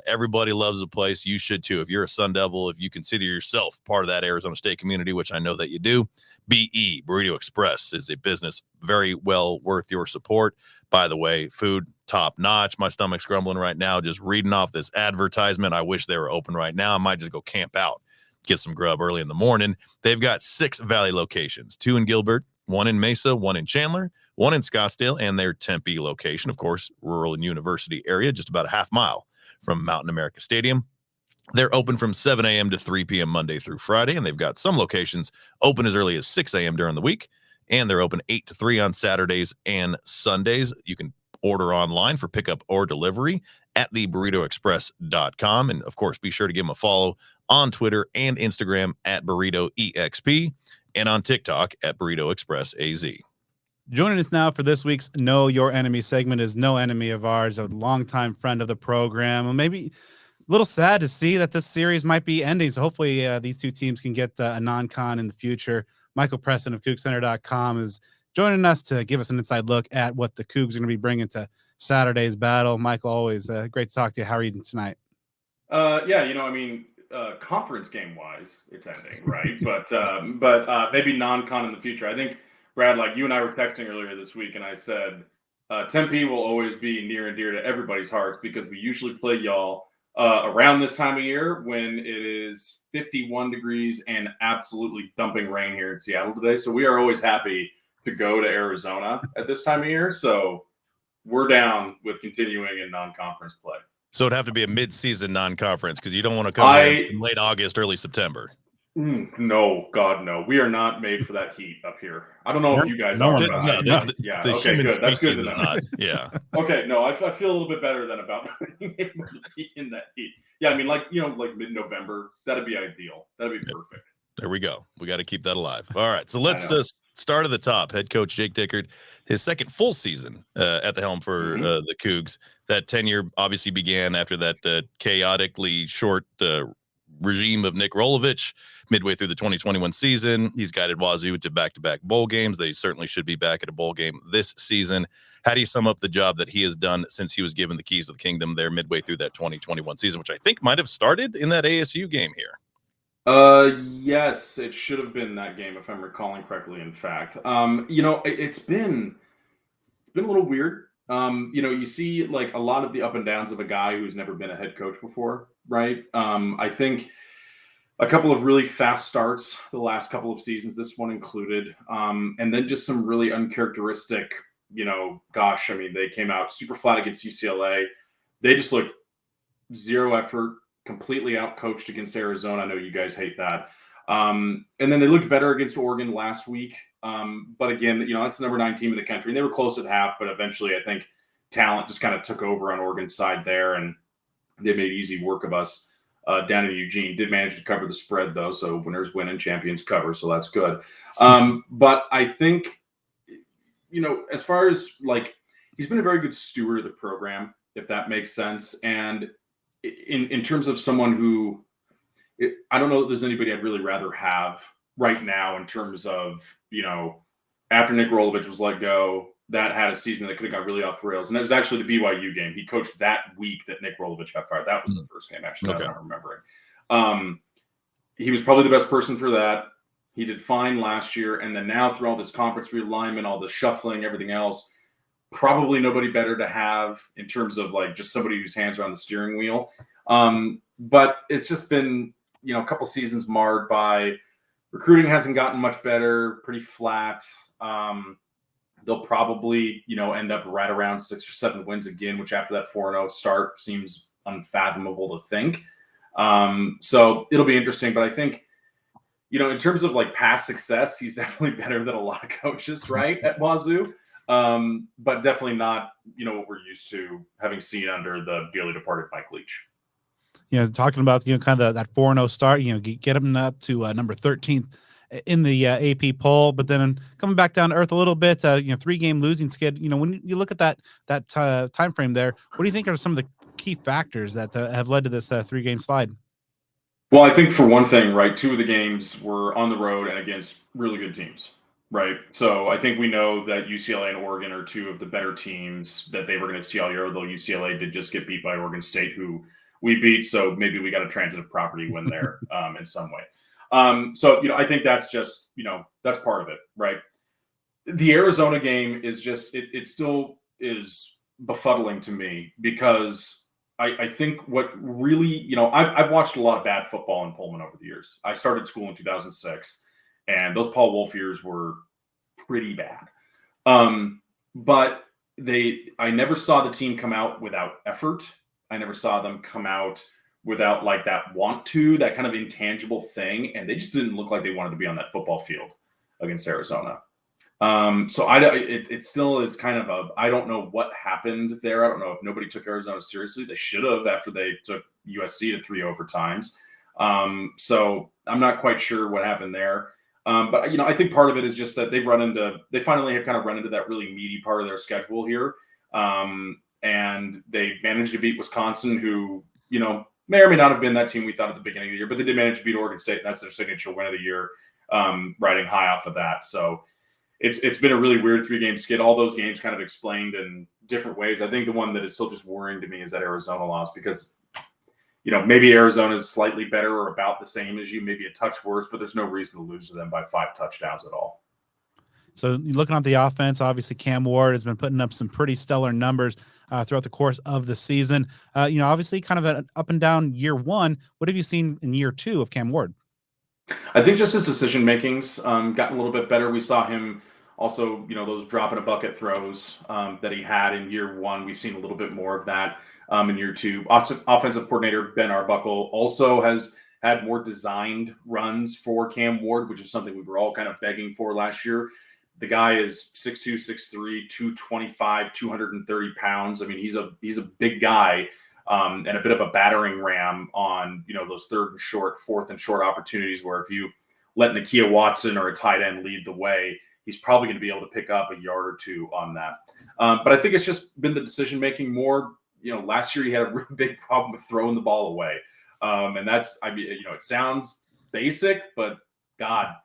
Everybody loves the place. You should too. If you're a Sun Devil, if you consider yourself part of that Arizona State community, which I know that you do, BE Burrito Express is a business very well worth your support. By the way, food top notch. My stomach's grumbling right now just reading off this advertisement. I wish they were open right now. I might just go camp out, get some grub early in the morning. They've got 6 Valley locations, 2 in Gilbert, 1 in Mesa, 1 in Chandler, 1 in Scottsdale, and their Tempe location, of course, rural and university area, just about a half mile from Mountain America Stadium. They're open from 7 a.m. to 3 p.m. Monday through Friday, and they've got some locations open as early as 6 a.m. during the week, and they're open 8 to 3 on Saturdays and Sundays. You can order online for pickup or delivery at theburritoexpress.com, and of course, be sure to give them a follow on Twitter and Instagram at BurritoEXP, and on TikTok at Burrito Express AZ. Joining us now for this week's Know Your Enemy segment is no enemy of ours, a longtime friend of the program. Well, maybe a little sad to see that this series might be ending. So hopefully these two teams can get a non-con in the future. Michael Preston of CougCenter.com is joining us to give us an inside look at what the Cougs are going to be bringing to Saturday's battle. Michael, always great to talk to you. How are you doing tonight? Conference game wise, it's ending, right? but maybe non-con in the future. I think Brad, like you and I were texting earlier this week, and I said Tempe will always be near and dear to everybody's hearts because we usually play y'all around this time of year when it is 51 degrees and absolutely dumping rain here in Seattle today. So we are always happy to go to Arizona at this time of year. So we're down with continuing in non-conference play. So it'd have to be a mid-season non-conference because you don't want to come here in late August, early September. No, God, no. We are not made for that heat up here. I don't know if you guys are. Yeah. The Okay, human good. That's good species to is know. not. Yeah. Okay, no, I feel a little bit better than about being able to be in that heat. Yeah, I mean, like mid-November, that'd be ideal. That'd be perfect. There we go. We got to keep that alive. All right, so let's start at the top. Head coach Jake Dickert, his second full season at the helm for the Cougs. That tenure obviously began after that chaotically short regime of Nick Rolovich midway through the 2021 season. He's guided Wazoo to back-to-back bowl games. They certainly should be back at a bowl game this season. How do you sum up the job that he has done since he was given the keys of the kingdom there midway through that 2021 season, which I think might have started in that ASU game here? Yes, it should have been that game if I'm recalling correctly. In fact, it's been a little weird. You see like a lot of the up and downs of a guy who's never been a head coach before, right? I think a couple of really fast starts the last couple of seasons, this one included, and then just some really uncharacteristic. They came out super flat against UCLA. They just looked zero effort. Completely outcoached against Arizona. I know you guys hate that. And then they looked better against Oregon last week. But again, that's the number 9 team in the country. And they were close at half, but eventually I think talent just kind of took over on Oregon's side there. And they made easy work of us down in Eugene. Did manage to cover the spread, though. So winners win and champions cover. So that's good. But I think, as far as he's been a very good steward of the program, if that makes sense. And in terms of someone who, I don't know that there's anybody I'd really rather have right now in terms of, after Nick Rolovich was let go, that had a season that could have gone really off the rails. And that was actually the BYU game. He coached that week that Nick Rolovich got fired. That was the first game, actually. Okay. I'm not remembering. He was probably the best person for that. He did fine last year. And then now through all this conference realignment, all the shuffling, everything else, probably nobody better to have in terms of just somebody whose hands are on the steering wheel. But it's just been, a couple seasons marred by recruiting hasn't gotten much better, pretty flat. They'll probably, end up right around 6 or 7 wins again, which after that 4-0 start seems unfathomable to think. So it'll be interesting, but I think, in terms of past success, he's definitely better than a lot of coaches, right, at Wazoo. But definitely not, what we're used to having seen under the dearly departed Mike Leach. Talking about, kind of that 4-0 start, get them up to number 13th in the AP poll, but then coming back down to earth a little bit, 3-game losing skid. When you look at that time frame there, what do you think are some of the key factors that have led to this 3-game slide? Well, I think for one thing, right, 2 of the games were on the road and against really good teams. Right. So I think we know that UCLA and Oregon are 2 of the better teams that they were going to see all year, although UCLA did just get beat by Oregon State, who we beat. So maybe we got a transitive property win there in some way. I think that's just, that's part of it. Right. The Arizona game is just, it still is befuddling to me because I think what really, I've watched a lot of bad football in Pullman over the years. I started school in 2006. And those Paul Wolf years were pretty bad. But I never saw the team come out without effort. I never saw them come out without that want to, that kind of intangible thing. And they just didn't look like they wanted to be on that football field against Arizona. It still is kind of I don't know what happened there. I don't know if nobody took Arizona seriously. They should have after they took USC to 3 overtimes. So I'm not quite sure what happened there. But I think part of it is just that they finally have kind of run into that really meaty part of their schedule here. And they managed to beat Wisconsin, who, may or may not have been that team we thought at the beginning of the year, but they did manage to beat Oregon State. And that's their signature win of the year, riding high off of that. So it's been a really weird 3-game skid. All those games kind of explained in different ways. I think the one that is still just worrying to me is that Arizona loss because maybe Arizona is slightly better or about the same as you, maybe a touch worse, but there's no reason to lose to them by 5 touchdowns at all. So looking at the offense, obviously Cam Ward has been putting up some pretty stellar numbers throughout the course of the season. Obviously kind of an up and down year one. What have you seen in year two of Cam Ward? I think just his decision making's gotten a little bit better. We saw him also, those drop in a bucket throws that he had in year one. We've seen a little bit more of that in year two. Offensive coordinator Ben Arbuckle also has had more designed runs for Cam Ward, which is something we were all kind of begging for last year. The guy is 6'2", 6'3", 225, 230 pounds. I mean, he's a big guy. And a bit of a battering ram on, those third and short, fourth and short opportunities where if you let Nakia Watson or a tight end lead the way, he's probably going to be able to pick up a yard or two on that. But I think it's just been the decision-making more. Last year he had a really big problem with throwing the ball away. And that's, it sounds basic, but God,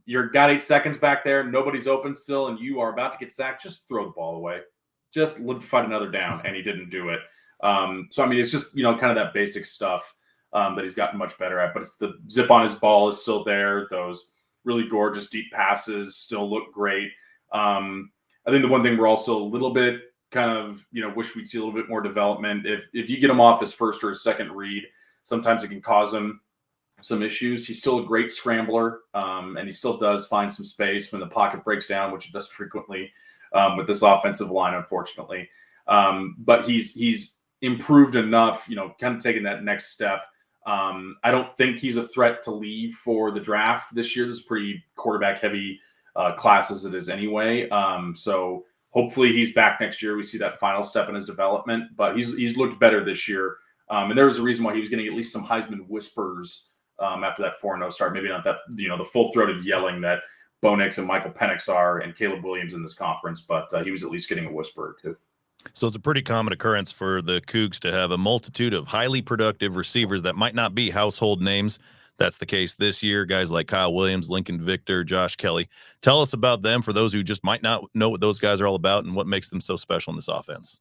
you're got 8 seconds back there, nobody's open still, and you are about to get sacked. Just throw the ball away. Just live to fight another down, and he didn't do it. It's just, kind of that basic stuff that he's gotten much better at. But it's the zip on his ball is still there. Those really gorgeous deep passes still look great. I think the one thing we're also a little bit kind of, wish we'd see a little bit more development. If you get him off his first or his second read, sometimes it can cause him some issues. He's still a great scrambler, and he still does find some space when the pocket breaks down, which it does frequently with this offensive line, unfortunately. But he's improved enough, kind of taking that next step. I don't think he's a threat to leave for the draft this year. This is pretty quarterback heavy class as it is anyway. So hopefully he's back next year. We see that final step in his development, but he's looked better this year. And there was a reason why he was getting at least some Heisman whispers after that 4-0 start. Maybe not that, the full-throated yelling that Bo Nix and Michael Penix are and Caleb Williams in this conference, but he was at least getting a whisper or two. So it's a pretty common occurrence for the Cougs to have a multitude of highly productive receivers that might not be household names. That's the case this year. Guys like Kyle Williams, Lincoln Victor, Josh Kelly. Tell us about them for those who just might not know what those guys are all about and what makes them so special in this offense.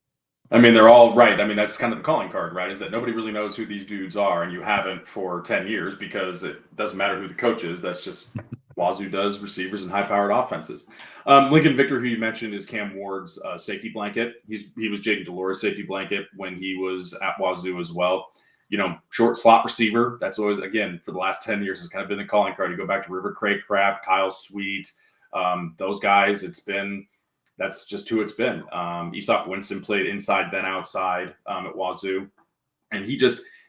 They're all right. That's kind of the calling card, right? Is that nobody really knows who these dudes are, and you haven't for 10 years because it doesn't matter who the coach is. That's just Wazoo does receivers and high-powered offenses. Lincoln Victor, who you mentioned, is Cam Ward's safety blanket. He was Jaden Delores' safety blanket when he was at Wazoo as well. Short slot receiver. That's always, again, for the last 10 years, has kind of been the calling card. You go back to River Craycraft, Kyle Sweet, those guys. That's just who it's been. Aesop Winston played inside then outside at Wazoo, and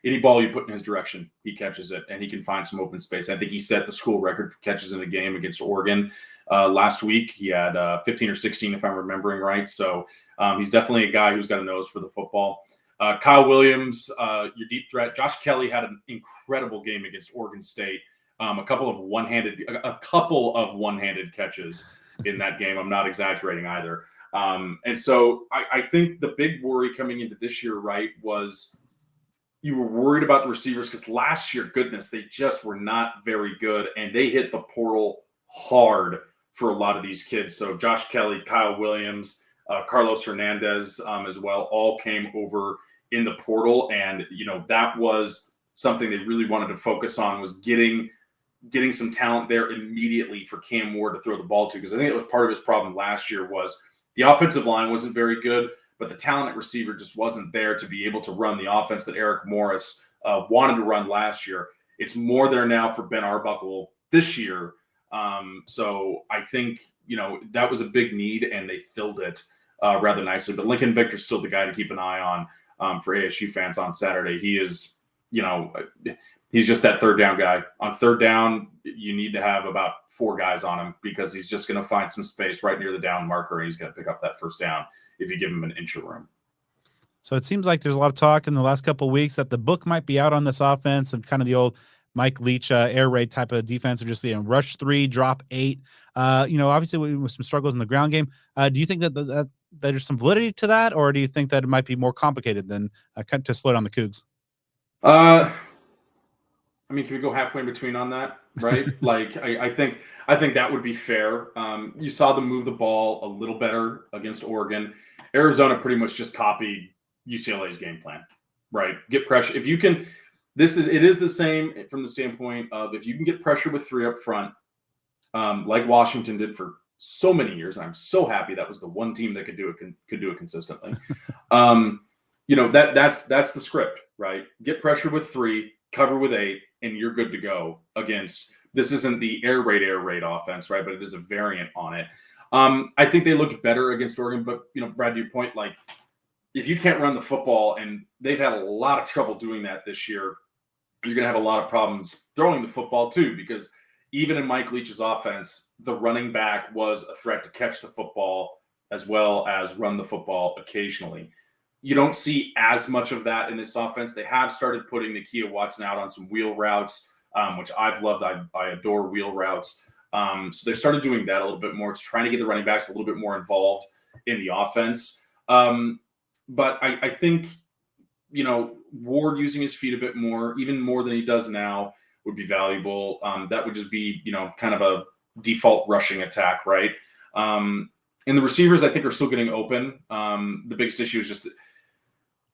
any ball you put in his direction, he catches it, and he can find some open space. I think he set the school record for catches in a game against Oregon last week. He had 15 or 16, if I'm remembering right. So he's definitely a guy who's got a nose for the football. Kyle Williams, your deep threat. Josh Kelly had an incredible game against Oregon State. A couple of one-handed catches in that game. I'm not exaggerating either. And so I think the big worry coming into this year, right, was you were worried about the receivers because last year, goodness, they just were not very good, and they hit the portal hard for a lot of these kids. So Josh Kelly, Kyle Williams, Carlos Hernandez as well, all came over in the portal, and that was something they really wanted to focus on, was getting some talent there immediately for Cam Ward to throw the ball to, because I think it was part of his problem last year was the offensive line wasn't very good, but the talent at receiver just wasn't there to be able to run the offense that Eric Morris wanted to run last year. It's more there now for Ben Arbuckle this year. So I think, that was a big need, and they filled it rather nicely. But Lincoln Victor's still the guy to keep an eye on for ASU fans on Saturday. He is, he's just that third down guy. On third down, you need to have about 4 guys on him because he's just going to find some space right near the down marker, and he's going to pick up that first down if you give him an inch of room. So it seems like there's a lot of talk in the last couple of weeks that the book might be out on this offense and kind of the old Mike Leach air raid type of defense of just rush 3, drop 8. Obviously with some struggles in the ground game. Do you think that there's some validity to that, or do you think that it might be more complicated than to slow down the Cougs? Can we go halfway in between on that, right? I think that would be fair. You saw them move the ball a little better against Oregon. Arizona pretty much just copied UCLA's game plan, right? Get pressure. If you can, it is the same from the standpoint of if you can get pressure with 3 up front, like Washington did for so many years. And I'm so happy that was the one team that could do it consistently. That's the script, right? Get pressure with 3, cover with 8, and you're good to go against. This isn't the air raid offense, right? But it is a variant on it. I think they looked better against Oregon, but Brad, to your point, like if you can't run the football, and they've had a lot of trouble doing that this year, you're going to have a lot of problems throwing the football too, because even in Mike Leach's offense, the running back was a threat to catch the football as well as run the football occasionally. You don't see as much of that in this offense. They have started putting Nakia Watson out on some wheel routes, which I've loved. I adore wheel routes. So they've started doing that a little bit more. It's trying to get the running backs a little bit more involved in the offense. But I think, Ward using his feet a bit more, even more than he does now, would be valuable. That would just be, kind of a default rushing attack, right? And the receivers, I think, are still getting open. The biggest issue is just that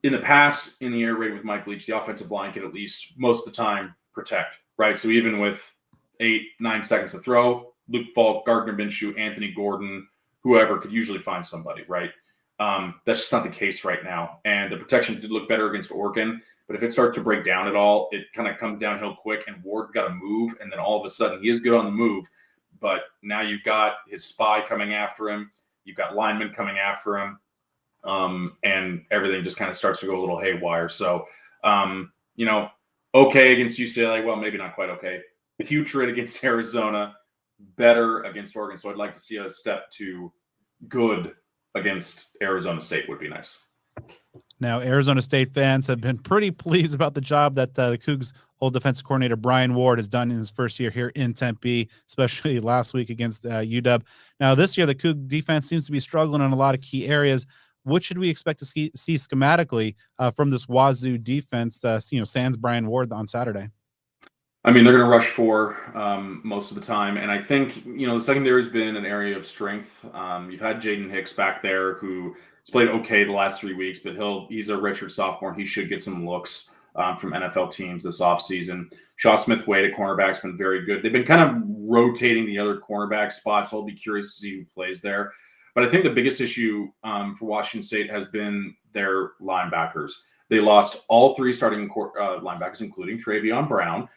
in the past, in the air raid with Mike Leach, the offensive line can at least most of the time protect, right? So even with 8-9 seconds to throw, Luke Falk, Gardner Minshew, Anthony Gordon, whoever could usually find somebody, right? That's just not the case right now. And the protection did look better against Oregon, but if it starts to break down at all, it kind of comes downhill quick, and Ward's got to move, and then all of a sudden he is good on the move, but now you've got his spy coming after him, you've got linemen coming after him, and everything just kind of starts to go a little haywire. So, okay against UCLA, well, maybe not quite okay. Putrid against Arizona, better against Oregon. So I'd like to see a step to good against Arizona State would be nice. Now, Arizona State fans have been pretty pleased about the job that the Cougs' old defensive coordinator Brian Ward has done in his first year here in Tempe, especially last week against UW. Now, this year, the Coug defense seems to be struggling in a lot of key areas. What should we expect to see schematically from this Wazoo defense, sans Brian Ward on Saturday? I mean, they're going to rush 4 most of the time. And I think, the secondary has been an area of strength. You've had Jaden Hicks back there who has played okay the last 3 weeks, but he's a redshirt sophomore. He should get some looks from NFL teams this offseason. Shaw Smith-Wade at cornerback's been very good. They've been kind of rotating the other cornerback spots. I'll be curious to see who plays there. But I think the biggest issue for Washington State has been their linebackers. They lost all 3 starting linebackers, including Travion Brown,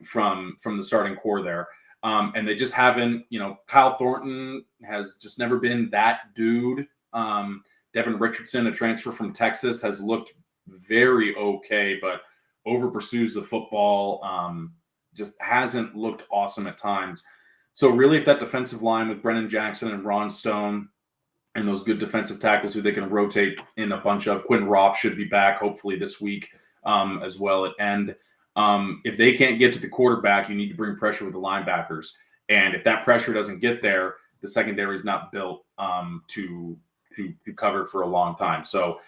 from the starting core there. And they just haven't, Kyle Thornton has just never been that dude. Devin Richardson, a transfer from Texas, has looked very okay, but over pursues the football, just hasn't looked awesome at times. So really, if that defensive line with Brennan Jackson and Ron Stone and those good defensive tackles who they can rotate in a bunch of, Quinn Roth should be back hopefully this week as well at end. If they can't get to the quarterback, you need to bring pressure with the linebackers. And if that pressure doesn't get there, the secondary is not built to cover for a long time. So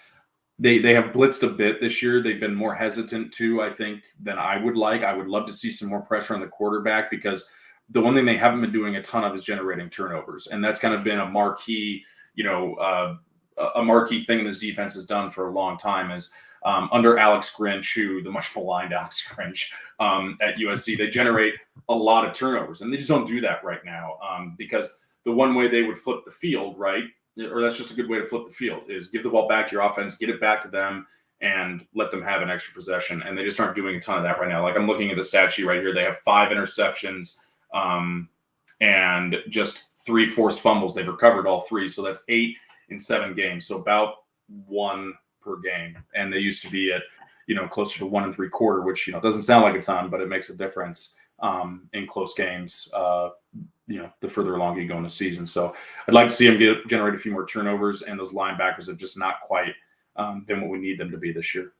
they have blitzed a bit this year. They've been more hesitant too, I think, than I would like. I would love to see some more pressure on the quarterback, because the one thing they haven't been doing a ton of is generating turnovers. And that's kind of been a marquee, a marquee thing this defense has done for a long time is under Alex Grinch, who the much maligned Alex Grinch at USC, they generate a lot of turnovers, and they just don't do that right now because the one way they would flip the field, right, or that's just a good way to flip the field, is give the ball back to your offense, get it back to them, and let them have an extra possession. And they just aren't doing a ton of that right now. Like I'm looking at the stat sheet right here. They have 5 interceptions and just 3 forced fumbles. They've recovered all 3. So that's 8 in 7 games. So about 1 per game. And they used to be at, closer to 1 3/4, which, doesn't sound like a ton, but it makes a difference in close games, the further along you go in the season. So I'd like to see them generate a few more turnovers, and those linebackers have just not quite been what we need them to be this year.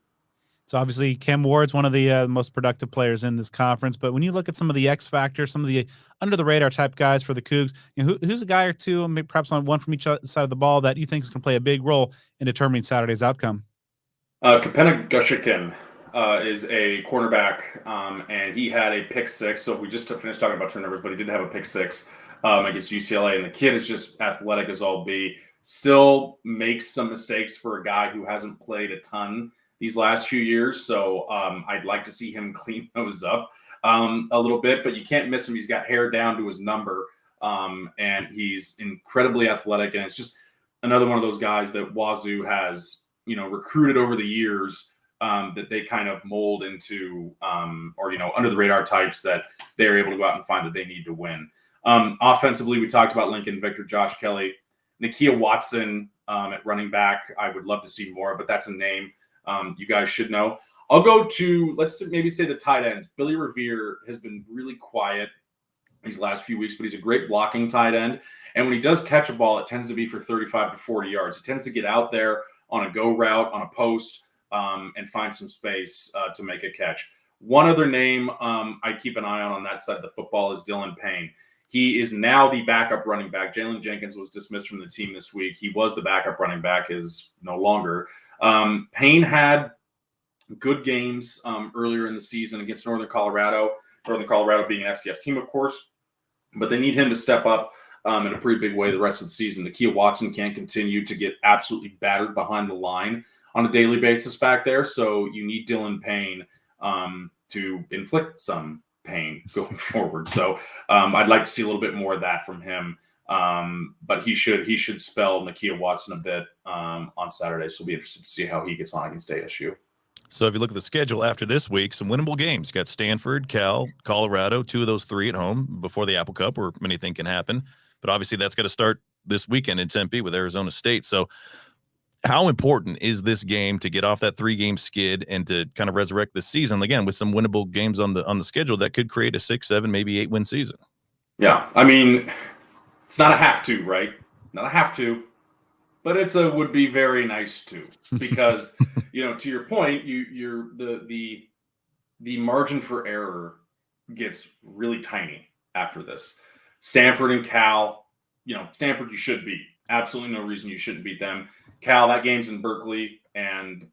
So obviously Cam Ward's one of the most productive players in this conference, but when you look at some of the X factors, some of the under the radar type guys for the Cougs, who's a guy or two, maybe perhaps on one from each side of the ball, that you think is going to play a big role in determining Saturday's outcome? Kapena Gushikin is a cornerback, and he had a pick 6. So we just finished talking about turnovers, but he did have a pick 6 against UCLA, and the kid is just athletic as all be. Still makes some mistakes for a guy who hasn't played a ton these last few years. So I'd like to see him clean those up a little bit, but you can't miss him. He's got hair down to his number. And he's incredibly athletic, and it's just another one of those guys that Wazoo has, recruited over the years, that they kind of mold into, or under the radar types that they're able to go out and find that they need to win. Offensively, we talked about Lincoln Victor, Josh Kelly, Nakia Watson at running back. I would love to see more, but that's a name you guys should know. I'll go to, let's maybe say, the tight end. Billy Revere has been really quiet these last few weeks, but he's a great blocking tight end. And when he does catch a ball, it tends to be for 35 to 40 yards. He tends to get out there on a go route, on a post, and find some space to make a catch. One other name I keep an eye on that side of the football is Dylan Payne. He is now the backup running back. Jalen Jenkins was dismissed from the team this week. He was the backup running back, is no longer. Payne had good games earlier in the season against Northern Colorado. Northern Colorado being an FCS team, of course. But they need him to step up in a pretty big way the rest of the season. Nakia Watson can't continue to get absolutely battered behind the line on a daily basis back there. So you need Dylan Payne to inflict some pain going forward. So I'd like to see a little bit more of that from him. But he should spell Nakia Watson a bit on Saturday. So we'll be interested to see how he gets on against ASU. So if you look at the schedule after this week, some winnable games. You got Stanford, Cal, Colorado, 2 of those 3 at home before the Apple Cup, where anything can happen. But obviously that's got to start this weekend in Tempe with Arizona State. So how important is this game to get off that 3-game skid and to kind of resurrect the season again with some winnable games on the schedule that could create a 6, 7, maybe 8-win season? Yeah, I mean, it's not a have to, right? Not a have to, but would be very nice to, because to your point, you're the margin for error gets really tiny after this. Stanford and Cal, Stanford you should beat. Absolutely no reason you shouldn't beat them. Cal, that game's in Berkeley, and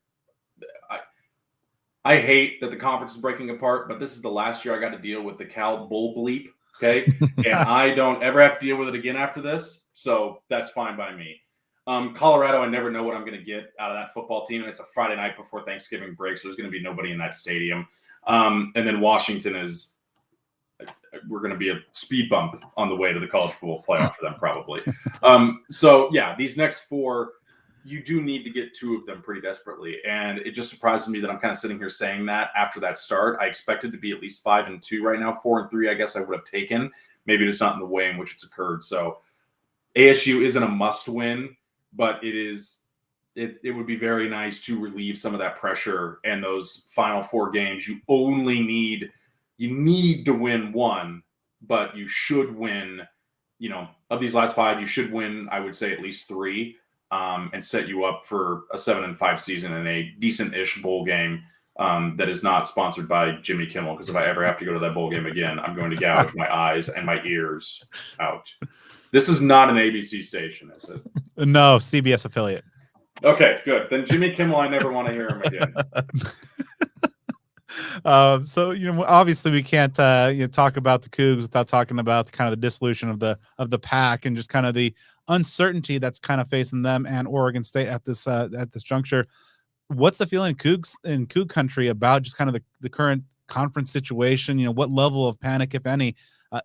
I hate that the conference is breaking apart, but this is the last year I got to deal with the Cal bull bleep, okay? And I don't ever have to deal with it again after this, so that's fine by me. Colorado, I never know what I'm going to get out of that football team, and it's a Friday night before Thanksgiving break, so there's going to be nobody in that stadium. And then Washington we're going to be a speed bump on the way to the college football playoff for them, probably. So, yeah, these next 4, you do need to get 2 of them pretty desperately. And it just surprises me that I'm kind of sitting here saying that after that start. I expected to be at least 5-2 right now. 4-3, I guess I would have taken, maybe just not in the way in which it's occurred. So ASU isn't a must win, but it would be very nice to relieve some of that pressure. And those final 4 games, you need to win 1, but you should win, of these last 5, you should win, I would say, at least 3, and set you up for a 7-5 season and a decent-ish bowl game that is not sponsored by Jimmy Kimmel. Because if I ever have to go to that bowl game again, I'm going to gouge my eyes and my ears out. This is not an ABC station, is it? No, CBS affiliate. Okay, good. Then Jimmy Kimmel, I never want to hear him again. So obviously we can't talk about the Cougs without talking about kind of the dissolution of the pack and just kind of the uncertainty that's kind of facing them and Oregon State at this juncture. What's the feeling in Coug country about just kind of the current conference situation? What level of panic, if any,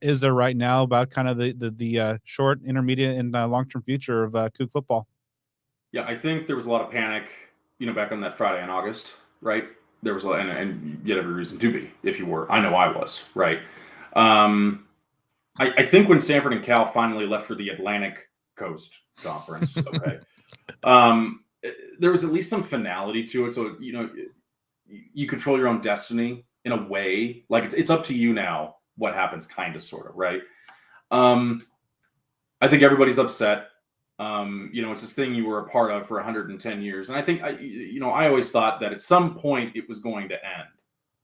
is there right now about kind of the short, intermediate, and long-term future of Coug football? Yeah, I think there was a lot of panic, back on that Friday in August, right? There was a lot, and you had every reason to be, if you were. I know I was, right? I think when Stanford and Cal finally left for the Atlantic Coast Conference, okay, there was at least some finality to it. So, you control your own destiny in a way. Like, it's up to you now what happens, kind of, sort of, right? I think everybody's upset. It's this thing you were a part of for 110 years. And I think, I always thought that at some point it was going to end,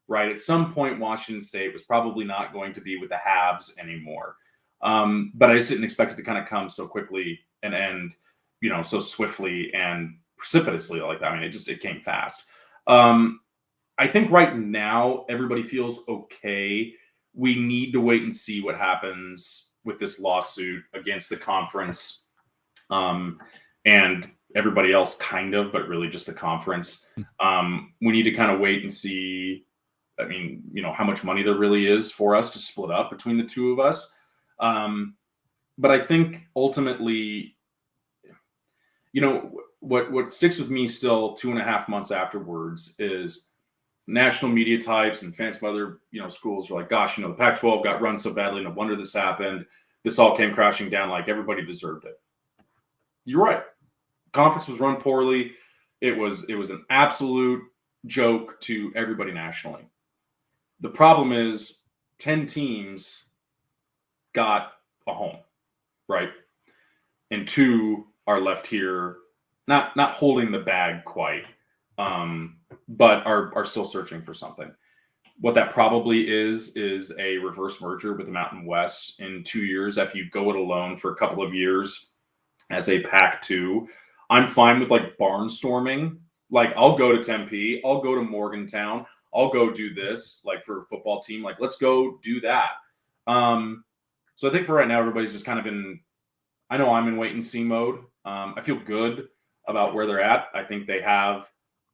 right? At some point, Washington State was probably not going to be with the haves anymore. But I just didn't expect it to kind of come so quickly and end, so swiftly and precipitously like that. I mean, it came fast. I think right now everybody feels okay. We need to wait and see what happens with this lawsuit against the conference. And everybody else kind of, but really just the conference. We need to kind of wait and see, how much money there really is for us to split up between the 2 of us. but I think ultimately, what sticks with me still 2.5 months afterwards is national media types and fans from other schools are like, gosh, the Pac-12 got run so badly, no wonder this happened. This all came crashing down, like everybody deserved it. You're right. Conference was run poorly. It was an absolute joke to everybody nationally. The problem is 10 teams got a home, right? And 2 are left here, not holding the bag quite, but are still searching for something. What that probably is a reverse merger with the Mountain West in 2 years after you go it alone for a couple of years as a Pac-2. I'm fine with like barnstorming. Like I'll go to Tempe, I'll go to Morgantown, I'll go do this like for a football team. Like let's go do that. So I think for right now, everybody's just kind of I know I'm in wait and see mode. I feel good about where they're at. I think they have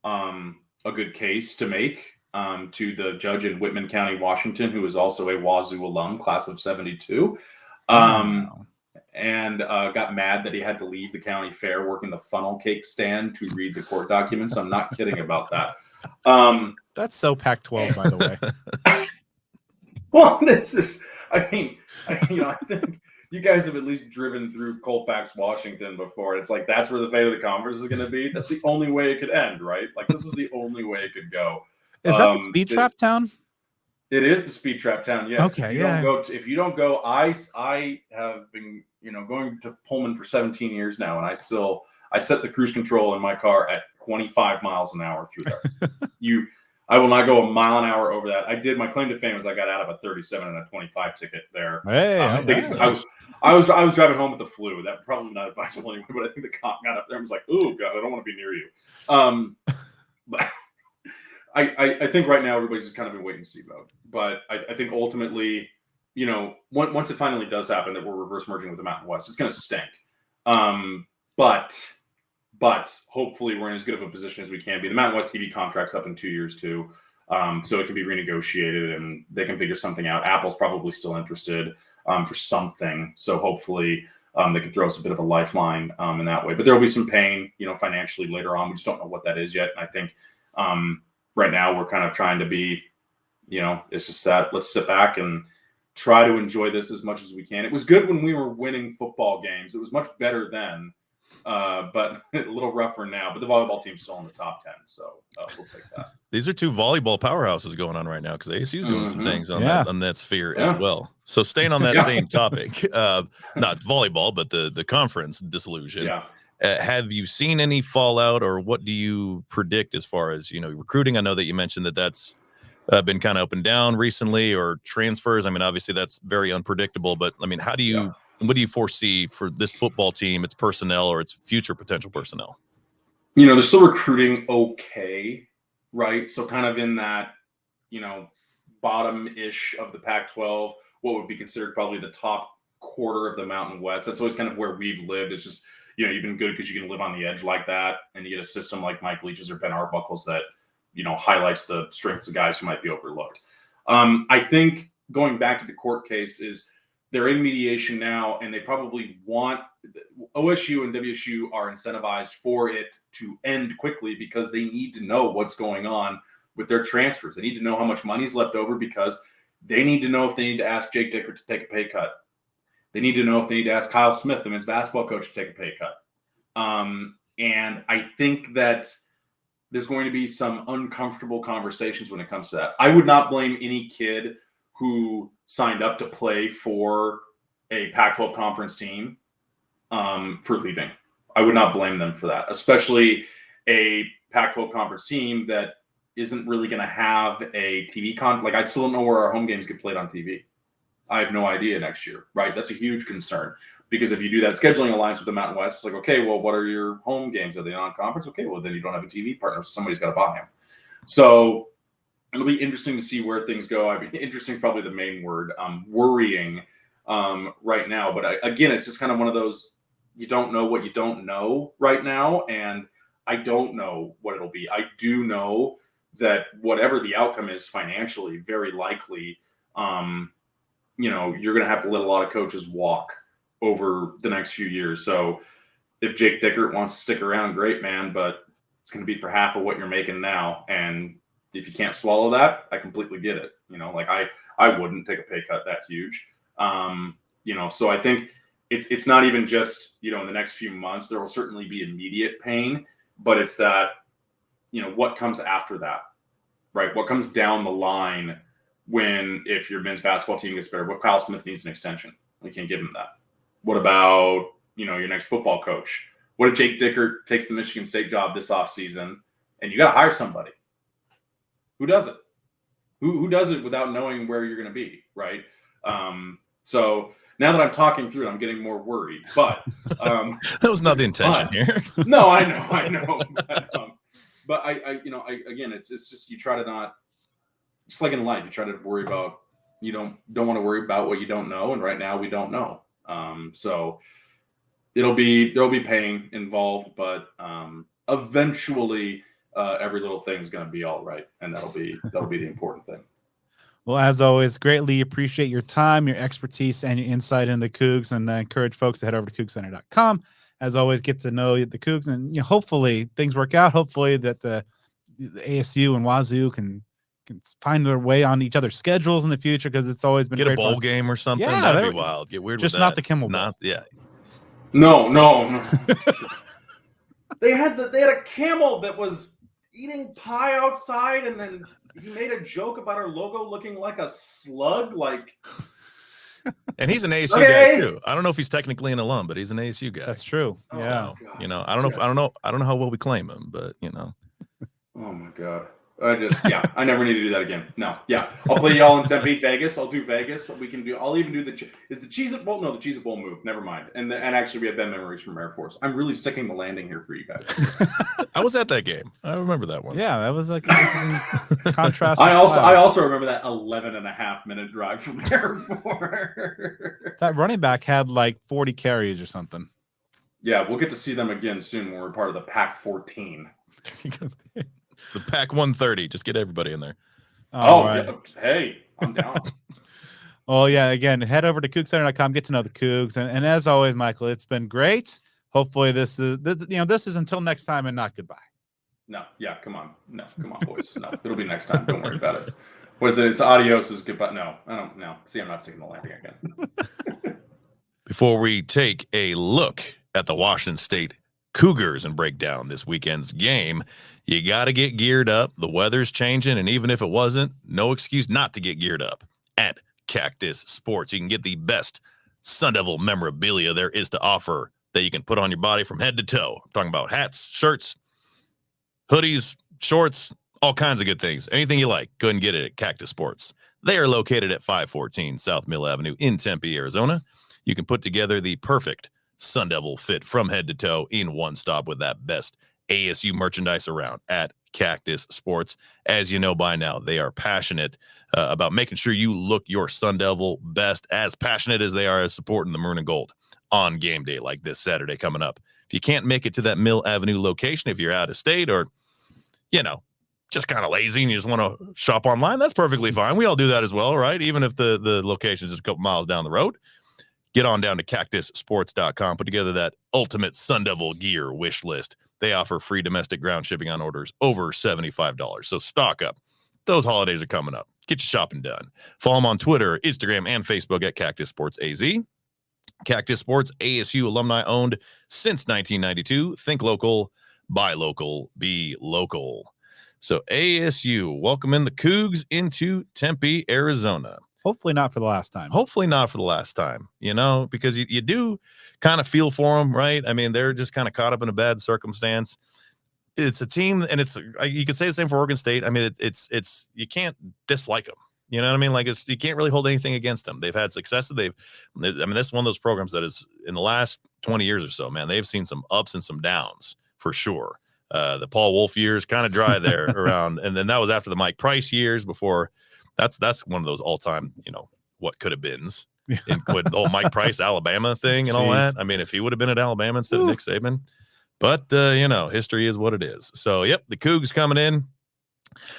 a good case to make to the judge in Whitman County, Washington, who is also a Wazoo alum, class of 72. And got mad that he had to leave the county fair working the funnel cake stand to read the court documents. I'm not kidding about that. That's so Pac-12, by the way. Well, this is, I think you guys have at least driven through Colfax, Washington before. It's like, that's where the fate of the conference is going to be. That's the only way it could end, right? Like, this is the only way it could go. Is that the speed trap town? It is the speed trap town. Yes. Okay. If you don't go, I have been, going to Pullman for 17 years now, and I set the cruise control in my car at 25 miles an hour through there. I will not go a mile an hour over that. My claim to fame is I got out of a 37 and a 25 ticket there. Hey, I was driving home with the flu. That probably not advisable anyway, but I think the cop got up there and was like, "Oh God, I don't want to be near you." But I think right now everybody's just kind of in wait and see mode. But I think ultimately, once it finally does happen that we're reverse merging with the Mountain West, it's going to stink. But hopefully we're in as good of a position as we can be. The Mountain West TV contract's up in 2 years too, so it can be renegotiated and they can figure something out. Apple's probably still interested for something, so hopefully they can throw us a bit of a lifeline in that way. But there will be some pain, financially later on. We just don't know what that is yet. And I think right now we're kind of trying to be, it's just that let's sit back and try to enjoy this as much as we can. It was good when we were winning football games. It was much better then. But a little rougher now. But the volleyball team's still in the top 10, so we'll take that. These are 2 volleyball powerhouses going on right now because ASU is doing some things on that sphere as well. So staying on that same topic, not volleyball, but the conference disillusion. Yeah. Have you seen any fallout, or what do you predict as far as recruiting? I know that you mentioned that's been kind of up and down recently, or transfers. I mean, obviously that's very unpredictable. But I mean, how do you? What do you foresee for this football team, its personnel or its future potential personnel? They're still recruiting okay, right? So kind of in that, bottom-ish of the Pac-12, what would be considered probably the top quarter of the Mountain West. That's always kind of where we've lived. It's just, you've been good because you can live on the edge like that, and you get a system like Mike Leach's or Ben Arbuckle's that, highlights the strengths of guys who might be overlooked. I think going back to the court case is, they're in mediation now, and they probably want OSU and WSU are incentivized for it to end quickly because they need to know what's going on with their transfers. They need to know how much money's left over because they need to know if they need to ask Jake Dicker to take a pay cut. They need to know if they need to ask Kyle Smith, the men's basketball coach, to take a pay cut. And I think that there's going to be some uncomfortable conversations when it comes to that. I would not blame any kid who signed up to play for a Pac-12 conference team for leaving. I would not blame them for that, especially a Pac-12 conference team that isn't really going to have a TV Like, I still don't know where our home games get played on TV. I have no idea next year, right? That's a huge concern because if you do that scheduling alliance with the Mountain West, it's like, okay, well, what are your home games? Are they non-conference? Okay, well, then you don't have a TV partner, so somebody's got to buy them. So it'll be interesting to see where things go. I mean, interesting is probably the main word. Worrying right now. But again, it's just kind of one of those, you don't know what you don't know right now. And I don't know what it'll be. I do know that whatever the outcome is financially, very likely, you're going to have to let a lot of coaches walk over the next few years. So if Jake Dickert wants to stick around, great, man, but it's going to be for half of what you're making now. And if you can't swallow that, I completely get it. Like I wouldn't take a pay cut that huge. So I think it's not even just, in the next few months, there will certainly be immediate pain, but it's that, what comes after that, right? What comes down the line if your men's basketball team gets better? What if Kyle Smith needs an extension? We can't give him that. What about, your next football coach? What if Jake Dickert takes the Michigan State job this offseason and you got to hire somebody? Who does it? Who does it without knowing where you're going to be, right? So now that I'm talking through it, I'm getting more worried. But that was not the intention here. No, I know. But I again, it's just you try to not, just like in life, you try to worry about, you don't want to worry about what you don't know, and right now we don't know. So there'll be pain involved, but eventually every little thing is going to be all right, and that'll be the important thing. Well, as always, greatly appreciate your time, your expertise, and your insight into the Cougs, and encourage folks to head over to CougsCenter.com. As always, get to know the Cougs, and hopefully things work out. Hopefully that the ASU and Wazoo can find their way on each other's schedules in the future, because it's always been get great a bowl game or something. Yeah, that'd be wild. Get weird just with that. not the Kimmel Bowl. No. They had a camel that was eating pie outside, and then he made a joke about our logo looking like a slug. And he's an ASU guy too. I don't know if he's technically an alum, but he's an ASU guy. That's true. So, yeah. I don't know how well we claim him, but Oh my God. I never need to do that again. No. Yeah. I'll play y'all in Tempe, Vegas. I'll do Vegas. I'll even do the Cheez-It Bowl. No, the Cheez-It Bowl move. Never mind. And actually we have bad memories from Air Force. I'm really sticking the landing here for you guys. I was at that game. I remember that one. Yeah, that was like an contrast. I also remember that 11.5-minute drive from Air Force. That running back had like 40 carries or something. Yeah, we'll get to see them again soon when we're part of the Pac-14. The Pac 130. Just get everybody in there. Right. Hey, I'm down. Well, yeah, again, head over to CougsCenter.com, get to know the Cougs. And as always, Michael, it's been great. Hopefully this is until next time and not goodbye. No, yeah, come on. No, come on, boys. No, it'll be next time. Don't worry about it. Was it? It's adios is goodbye. No, I don't know. See, I'm not sticking the landing again. Before we take a look at the Washington State Cougars and break down this weekend's game, you got to get geared up. The weather's changing, and even if it wasn't, no excuse not to get geared up at Cactus Sports. You can get the best Sun Devil memorabilia there is to offer that you can put on your body from head to toe. I'm talking about hats, shirts, hoodies, shorts, all kinds of good things. Anything you like, go ahead and get it at Cactus Sports. They are located at 514 South Mill Avenue in Tempe, Arizona. You can put together the perfect Sun Devil fit from head to toe in one stop with that best ASU merchandise around at Cactus Sports. As you know by now, they are passionate about making sure you look your Sun Devil best, as passionate as they are as supporting the Maroon and Gold on game day like this Saturday coming up. If you can't make it to that Mill Avenue location, if you're out of state or, just kind of lazy and you just want to shop online, that's perfectly fine. We all do that as well, right? Even if the location is just a couple miles down the road. Get on down to cactussports.com, put together that ultimate Sun Devil gear wish list. They offer free domestic ground shipping on orders over $75. So stock up. Those holidays are coming up. Get your shopping done. Follow them on Twitter, Instagram, and Facebook at Cactus Sports AZ. Cactus Sports, ASU alumni owned since 1992. Think local, buy local, be local. So ASU, welcoming the Cougs into Tempe, Arizona. Hopefully not for the last time. Because you do kind of feel for them, right? I mean, they're just kind of caught up in a bad circumstance. It's a team, and you could say the same for Oregon State. I mean, it's you can't dislike them. You know what I mean? Like, you can't really hold anything against them. They've had success. This is one of those programs that is, in the last 20 years or so, man, they've seen some ups and some downs for sure. The Paul Wolf years kind of dry there around, and then that was after the Mike Price years before. That's one of those all-time, what could have beens. With the whole Mike Price Alabama thing and all that. I mean, if he would have been at Alabama instead of Nick Saban. But, history is what it is. So, yep, the Cougs coming in.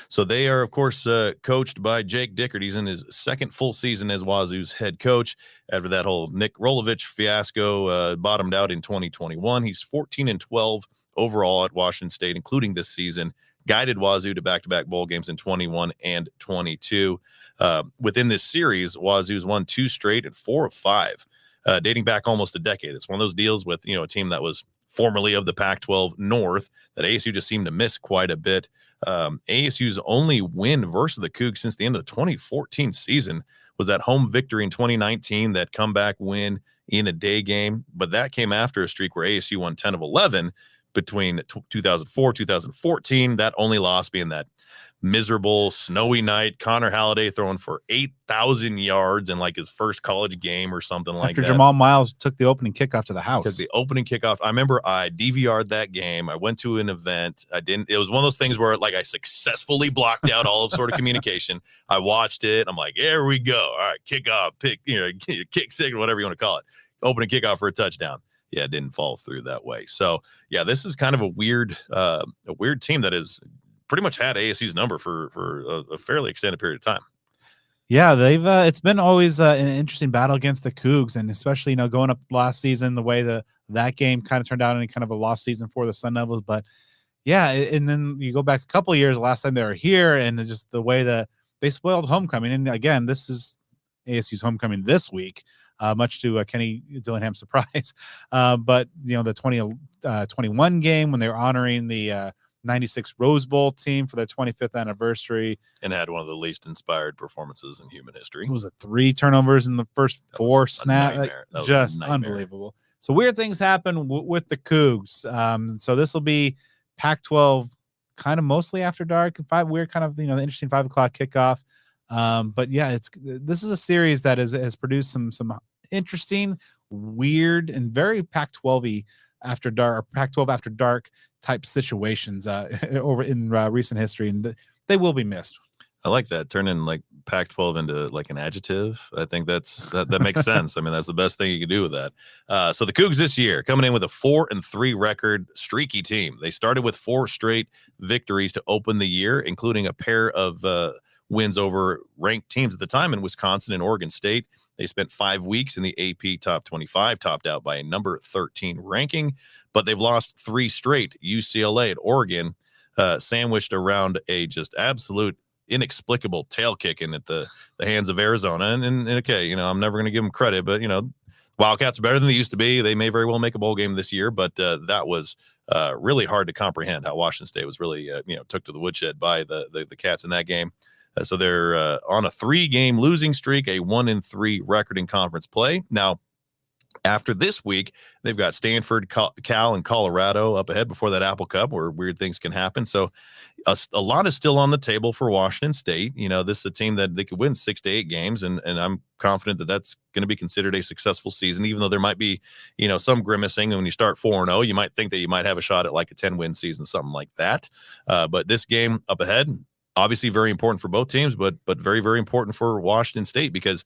So they are, of course, coached by Jake Dickert. He's in his second full season as Wazoo's head coach after that whole Nick Rolovich fiasco bottomed out in 2021. He's 14-12 overall at Washington State, including this season. Guided Wazoo to back-to-back bowl games in 21 and 22. Within this series, Wazoo's won 2 straight and 4 of 5, dating back almost a decade. It's one of those deals with, a team that was formerly of the Pac-12 North that ASU just seemed to miss quite a bit. ASU's only win versus the Cougs since the end of the 2014 season was that home victory in 2019, that comeback win in a day game. But that came after a streak where ASU won 10 of 11 between 2004, 2014. That only loss being that miserable snowy night, Connor Halliday throwing for 8,000 yards in like his first college game or something like that. After Jamal Miles took the opening kickoff to the house. Took the opening kickoff. I remember I DVR'd that game. I went to an event. It was one of those things where like I successfully blocked out all of sort of communication. I watched it. I'm like, here we go. All right, kickoff, kick six, whatever you want to call it. Opening kickoff for a touchdown. Yeah, it didn't fall through that way. So yeah, this is kind of a weird team that is pretty much had ASU's number for a fairly extended period of time. Yeah, they've it's been always an interesting battle against the Cougs, and especially going up last season, the way that game kind of turned out in kind of a lost season for the Sun Devils. But yeah, and then you go back a couple of years, last time they were here, and just the way that they spoiled homecoming. And again, this is ASU's homecoming this week, much to Kenny Dillingham's surprise. But the 2021 game when they were honoring the 96 Rose Bowl team for their 25th anniversary, and had one of the least inspired performances in human history. It was 3 turnovers in the first 4 snaps, just unbelievable. So weird things happen with the Cougs. So this will be Pac-12, kind of mostly after dark, weird kind of the interesting 5 o'clock kickoff. But yeah, this is a series that has produced some interesting, weird, and very Pac-12-y after dark, or Pac-12 after dark type situations over in recent history, and they will be missed. I like that, turning like Pac-12 into like an adjective. I think that makes sense. I mean, that's the best thing you can do with that. So the Cougs this year coming in with a 4-3 record, streaky team. They started with 4 straight victories to open the year, including a pair of wins over ranked teams at the time in Wisconsin and Oregon State. They spent 5 weeks in the AP Top 25, topped out by a number 13 ranking, but they've lost 3 straight. UCLA and Oregon, sandwiched around a just absolute inexplicable tail kicking at the hands of Arizona. And okay, I'm never going to give them credit, but Wildcats are better than they used to be. They may very well make a bowl game this year, but that was really hard to comprehend how Washington State was really took to the woodshed by the Cats in that game. So they're on a 3-game losing streak, a 1-3 record in conference play. Now, after this week, they've got Stanford, Cal, and Colorado up ahead before that Apple Cup, where weird things can happen. So a lot is still on the table for Washington State. This is a team that they could win 6 to 8 games, and I'm confident that that's going to be considered a successful season, even though there might be, some grimacing. And when you start 4-0, you might think that you might have a shot at like a 10-win season, something like that. But this game up ahead, obviously very important for both teams, but very, very important for Washington State, because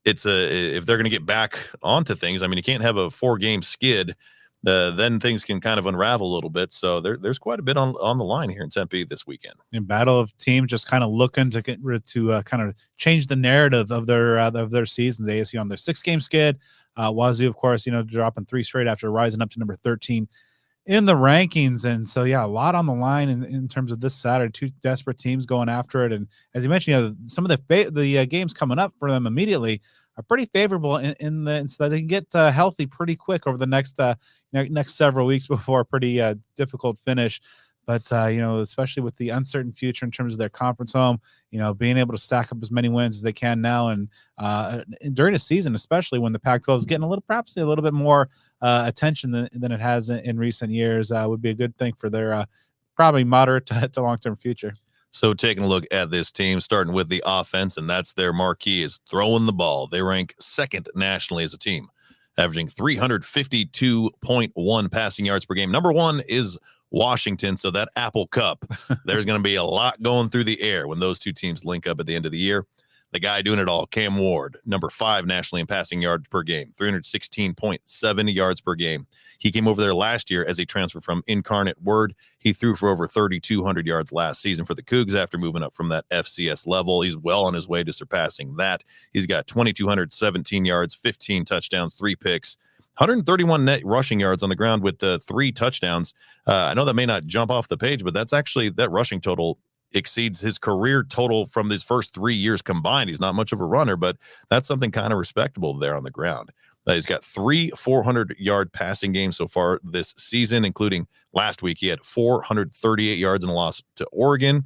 if they're going to get back onto things, I mean, you can't have a 4-game skid. Then things can kind of unravel a little bit. So there's quite a bit on the line here in Tempe this weekend. In battle of teams just kind of looking to get to kind of change the narrative of their seasons. ASU on their 6-game skid. Wazoo, of course, dropping 3 straight after rising up to number 13 in the rankings. And so, yeah, a lot on the line in terms of this Saturday. 2 desperate teams going after it. And as you mentioned, some of the games coming up for them immediately are pretty favorable so that they can get healthy pretty quick over the next several weeks before a pretty difficult finish. But, especially with the uncertain future in terms of their conference home, being able to stack up as many wins as they can now. And during a season, especially when the Pac-12 is getting perhaps a little bit more attention than it has in recent years, would be a good thing for their probably moderate to long-term future. So taking a look at this team, starting with the offense, and that's their marquee, is throwing the ball. They rank 2nd nationally as a team, averaging 352.1 passing yards per game. Number 1 is Washington. So that Apple Cup, there's going to be a lot going through the air when those two teams link up at the end of the year. The guy doing it all, Cam Ward, number 5 nationally in passing yards per game, 316.7 yards per game. He came over there last year as a transfer from Incarnate Word. He threw for over 3,200 yards last season for the Cougs after moving up from that FCS level. He's well on his way to surpassing that. He's got 2,217 yards, 15 touchdowns, 3 picks, 131 net rushing yards on the ground with the 3 touchdowns. I know that may not jump off the page, but that's actually, that rushing total exceeds his career total from his first 3 years combined. He's not much of a runner, but that's something kind of respectable there on the ground. He's got 3 400-yard passing games so far this season, including last week. He had 438 yards in a loss to Oregon.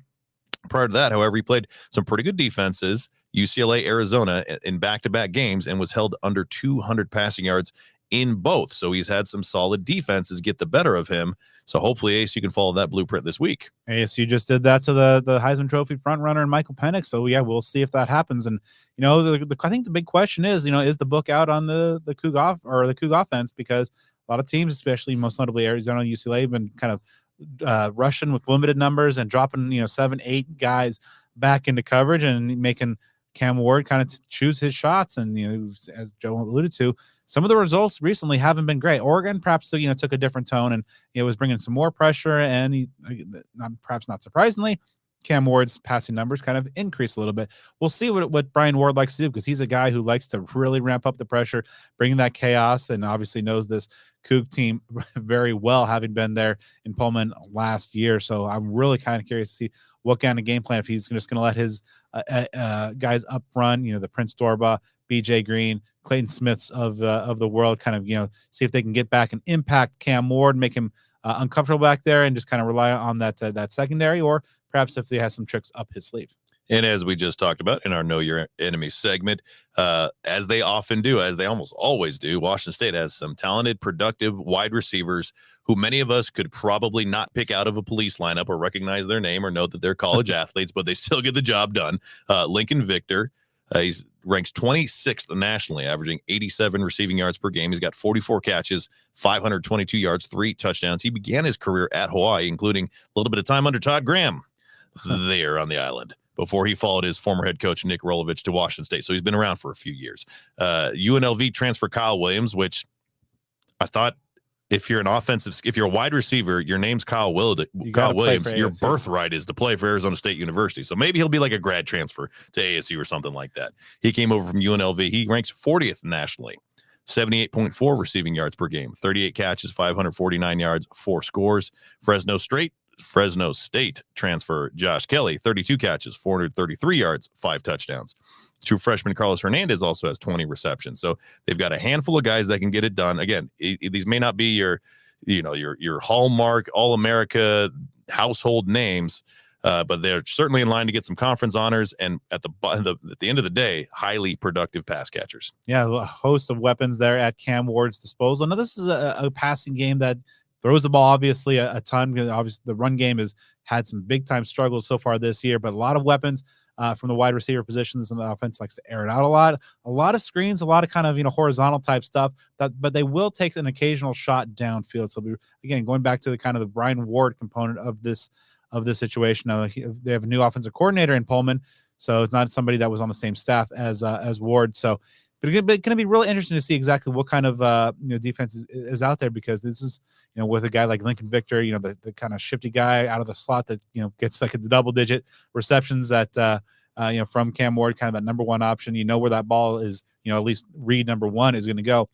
Prior to that, however, he played some pretty good defenses, UCLA, Arizona, in back-to-back games, and was held under 200 passing yards in both. So he's had some solid defenses get the better of him. So hopefully ASU can follow that blueprint this week. ASU just did that to the Heisman Trophy front runner and Michael Penix. So yeah, we'll see if that happens. And I think the big question is, is the book out on the Coug offense? Because a lot of teams, especially most notably Arizona, UCLA, have been kind of rushing with limited numbers and dropping 7, 8 guys back into coverage and making Cam Ward kind of choose his shots. And as Joe alluded to, some of the results recently haven't been great. Oregon perhaps took a different tone and was bringing some more pressure, and perhaps not surprisingly, Cam Ward's passing numbers kind of increased a little bit. We'll see what Brian Ward likes to do, because he's a guy who likes to really ramp up the pressure, bring that chaos, and obviously knows this Coug team very well, having been there in Pullman last year. So I'm really kind of curious to see what kind of game plan, if he's just going to let his guys up front, the Prince Dorba, BJ Green, Clayton Smiths of the world, kind of see if they can get back and impact Cam Ward, make him uncomfortable back there, and just kind of rely on that secondary, or perhaps if he has some tricks up his sleeve. And as we just talked about in our Know Your Enemy segment, as they often do, as they almost always do, Washington State has some talented, productive wide receivers who many of us could probably not pick out of a police lineup or recognize their name or know that they're college athletes, but they still get the job done. Lincoln Victor, he's ranks 26th nationally, averaging 87 receiving yards per game. He's got 44 catches, 522 yards, 3 touchdowns. He began his career at Hawaii, including a little bit of time under Todd Graham there on the island, before he followed his former head coach, Nick Rolovich, to Washington State. So he's been around for a few years. UNLV transfer Kyle Williams, which I thought, if you're a wide receiver, your name's Kyle Williams, your birthright is to play for Arizona State University. So maybe he'll be like a grad transfer to ASU or something like that. He came over from UNLV. He ranks 40th nationally, 78.4 receiving yards per game, 38 catches, 549 yards, 4 scores. Fresno State transfer Josh Kelly, 32 catches, 433 yards, 5 touchdowns. True freshman Carlos Hernandez also has 20 receptions. So they've got a handful of guys that can get it done. Again, these may not be your hallmark All-America household names, but they're certainly in line to get some conference honors. And at the end of the day, highly productive pass catchers. Yeah, a host of weapons there at Cam Ward's disposal. Now, this is a passing game that throws the ball obviously a ton. Obviously, the run game has had some big time struggles so far this year, but a lot of weapons from the wide receiver positions, and the offense likes to air it out a lot of screens, a lot of kind of horizontal type stuff. But they will take an occasional shot downfield. So again, going back to the kind of the Brian Ward component of this situation. Now, they have a new offensive coordinator in Pullman, so it's not somebody that was on the same staff as Ward. So, but it's going to be really interesting to see exactly what kind of defense is out there, because this is with a guy like Lincoln Victor, the kind of shifty guy out of the slot that gets like the double-digit receptions that from Cam Ward, kind of that number one option. Where that ball is, at least read number one is going to go.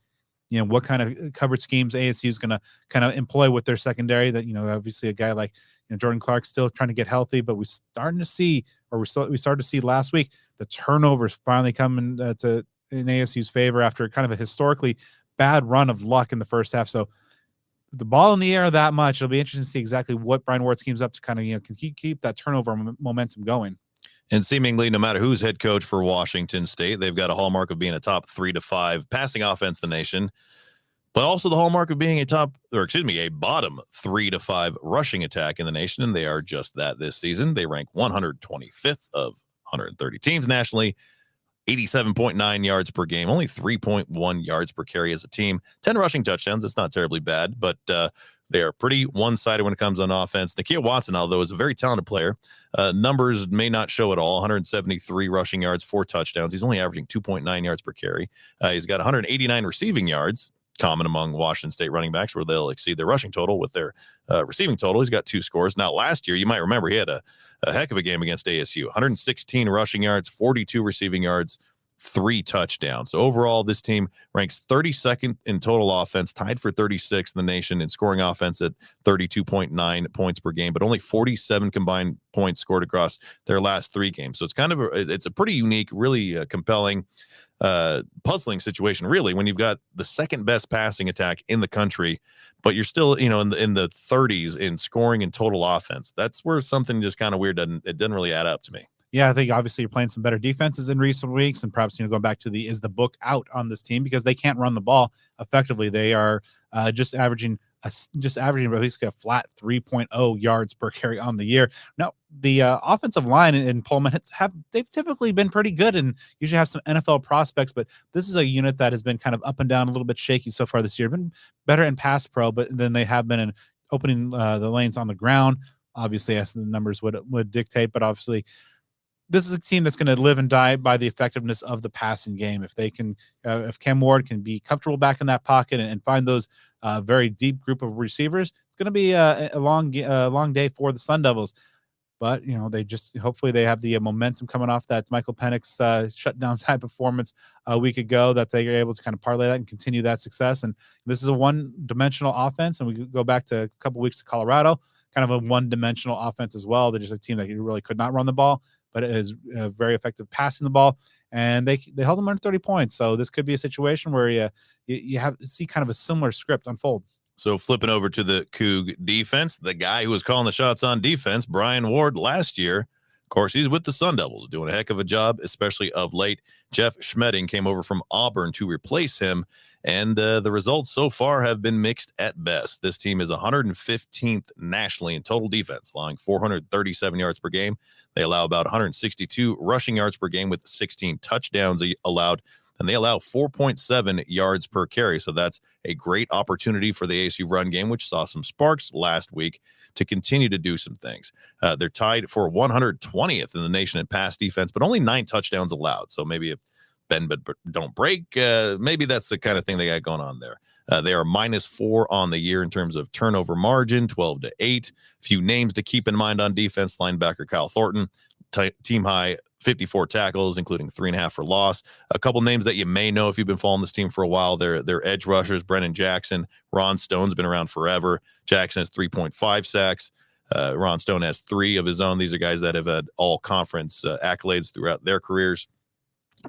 What kind of coverage schemes ASU is going to kind of employ with their secondary. That obviously a guy like Jordan Clark still trying to get healthy, but we started to see last week the turnovers finally coming in ASU's favor after kind of a historically bad run of luck in the first half. So the ball in the air that much, it'll be interesting to see exactly what Brian Ward schemes up to kind of can keep that turnover momentum going. And seemingly, no matter who's head coach for Washington State, they've got a hallmark of being a top 3 to 5 passing offense in the nation, but also the hallmark of being a bottom 3 to 5 rushing attack in the nation. And they are just that this season. They rank 125th of 130 teams nationally, 87.9 yards per game, only 3.1 yards per carry as a team, 10 rushing touchdowns. That's not terribly bad, but they are pretty one-sided when it comes on offense. Nakia Watson, although, is a very talented player. Numbers may not show at all. 173 rushing yards, 4 touchdowns. He's only averaging 2.9 yards per carry. He's got 189 receiving yards, common among Washington State running backs, where they'll exceed their rushing total with their receiving total. He's got 2 scores. Now, last year, you might remember, he had a heck of a game against ASU. 116 rushing yards, 42 receiving yards, 3 touchdowns. So overall, this team ranks 32nd in total offense, tied for 36th in the nation in scoring offense at 32.9 points per game, but only 47 combined points scored across their last 3 games. So it's kind of it's a pretty unique, really compelling, puzzling situation, really, when you've got the second best passing attack in the country, but you're still, in the 30s in scoring and total offense. That's where something just kind of weird doesn't really add up to me. Yeah, I think obviously you're playing some better defenses in recent weeks, and perhaps going back to is the book out on this team because they can't run the ball effectively. They are just averaging basically a flat 3.0 yards per carry on the year. Now, the offensive line in Pullman they've typically been pretty good and usually have some NFL prospects, but this is a unit that has been kind of up and down, a little bit shaky so far this year. Been better in pass pro, but then they have been in opening the lanes on the ground, obviously, as the numbers would dictate, but obviously this is a team that's going to live and die by the effectiveness of the passing game. If they can, if Cam Ward can be comfortable back in that pocket and find those very deep group of receivers, it's going to be a long day for the Sun Devils. But hopefully they have the momentum coming off that Michael Penix shutdown type performance a week ago, that they are able to kind of parlay that and continue that success. And this is a one-dimensional offense, and we go back to a couple weeks to Colorado, kind of a one-dimensional offense as well. They're just a team that really could not run the ball, but it is very effective passing the ball, and they held them under 30 points. So this could be a situation where you see kind of a similar script unfold. So flipping over to the Coug defense, the guy who was calling the shots on defense, Brian Ward, last year, of course, he's with the Sun Devils, doing a heck of a job, especially of late. Jeff Schmedding came over from Auburn to replace him, and the results so far have been mixed at best. This team is 115th nationally in total defense, allowing 437 yards per game. They allow about 162 rushing yards per game with 16 touchdowns allowed, and they allow 4.7 yards per carry. So that's a great opportunity for the ASU run game, which saw some sparks last week, to continue to do some things. They're tied for 120th in the nation in pass defense, but only 9 touchdowns allowed. So maybe if bend but don't break, maybe that's the kind of thing they got going on there. They are -4 on the year in terms of turnover margin, 12-8. Few names to keep in mind on defense: linebacker Kyle Thornton, team high 54 tackles, including 3.5 for loss. A couple names that you may know if you've been following this team for a while: they're edge rushers, Brennan Jackson. Ron Stone's been around forever. Jackson has 3.5 sacks. Ron Stone has 3 of his own. These are guys that have had all conference accolades throughout their careers.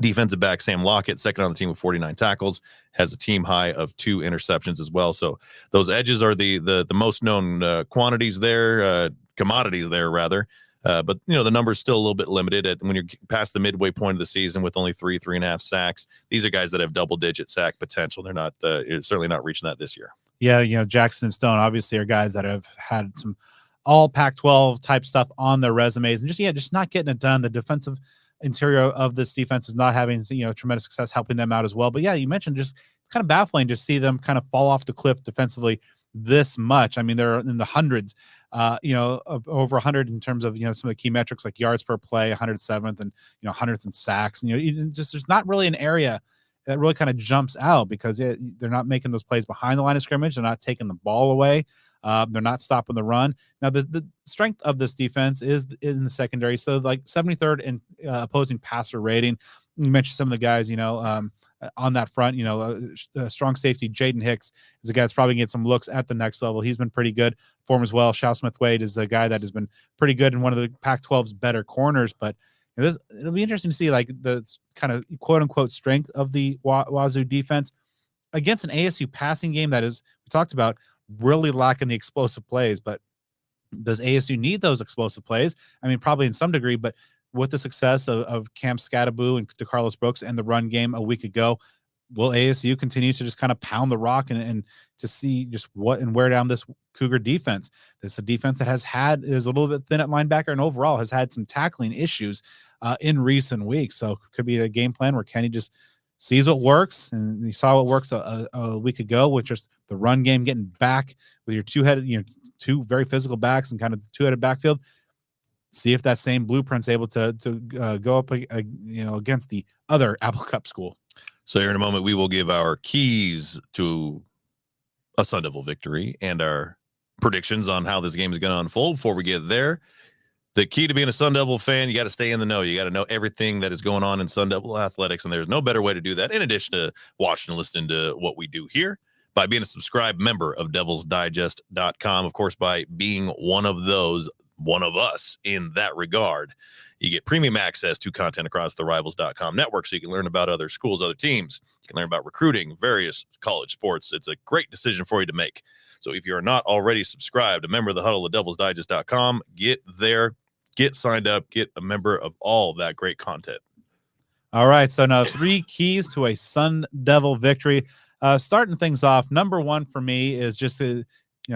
Defensive back Sam Lockett, second on the team with 49 tackles, has a team high of 2 interceptions as well. So those edges are the most known quantities there, commodities there rather. But the number's still a little bit limited when you're past the midway point of the season with only 3.5 sacks. These are guys that have double-digit sack potential. They're not certainly not reaching that this year. Yeah, Jackson and Stone obviously are guys that have had some all Pac-12 type stuff on their resumes, and just not getting it done. The defensive interior of this defense is not having tremendous success helping them out as well. But yeah, you mentioned just it's kind of baffling to see them kind of fall off the cliff defensively this much. I mean, they're in the hundreds, over 100 in terms of some of the key metrics like yards per play, 107th, and 100th in sacks. And just there's not really an area that really kind of jumps out because they're not making those plays behind the line of scrimmage. They're not taking the ball away. They're not stopping the run. Now, the strength of this defense is in the secondary. So, like 73rd in opposing passer rating. You mentioned some of the guys, on that front. Strong safety Jaden Hicks is a guy that's probably going to get some looks at the next level. He's been pretty good for him as well. Shao Smith-Wade is a guy that has been pretty good in one of the Pac-12's better corners. But it'll be interesting to see like the kind of quote-unquote strength of the Wazoo defense against an ASU passing game that is, we talked about, really lacking the explosive plays. But does ASU need those explosive plays? I mean, probably in some degree, but with the success of Cam Scattaboo and DeCarlos Brooks and the run game a week ago, will ASU continue to just kind of pound the rock and to see just what and wear down this Cougar defense? This is a defense that is a little bit thin at linebacker and overall has had some tackling issues in recent weeks. So could be a game plan where Kenny just sees what works, and you saw what works a week ago, which is the run game, getting back with your two very physical backs and kind of the two-headed backfield. See if that same blueprint's able to go up against the other Apple Cup school. So here in a moment, we will give our keys to a Sun Devil victory and our predictions on how this game is going to unfold. Before we get there, the key to being a Sun Devil fan, you got to stay in the know. You got to know everything that is going on in Sun Devil athletics, and there's no better way to do that in addition to watching and listening to what we do here by being a subscribed member of devilsdigest.com. Of course, by being one of us in that regard. You get premium access to content across the rivals.com network, so you can learn about other schools, other teams. You can learn about recruiting, various college sports. It's a great decision for you to make. So if you're not already subscribed, a member of the huddle at devilsdigest.com, get there, get signed up, get a member of all of that great content. All right, so now 3 keys to a Sun Devil victory. Starting things off, number 1 for me is just to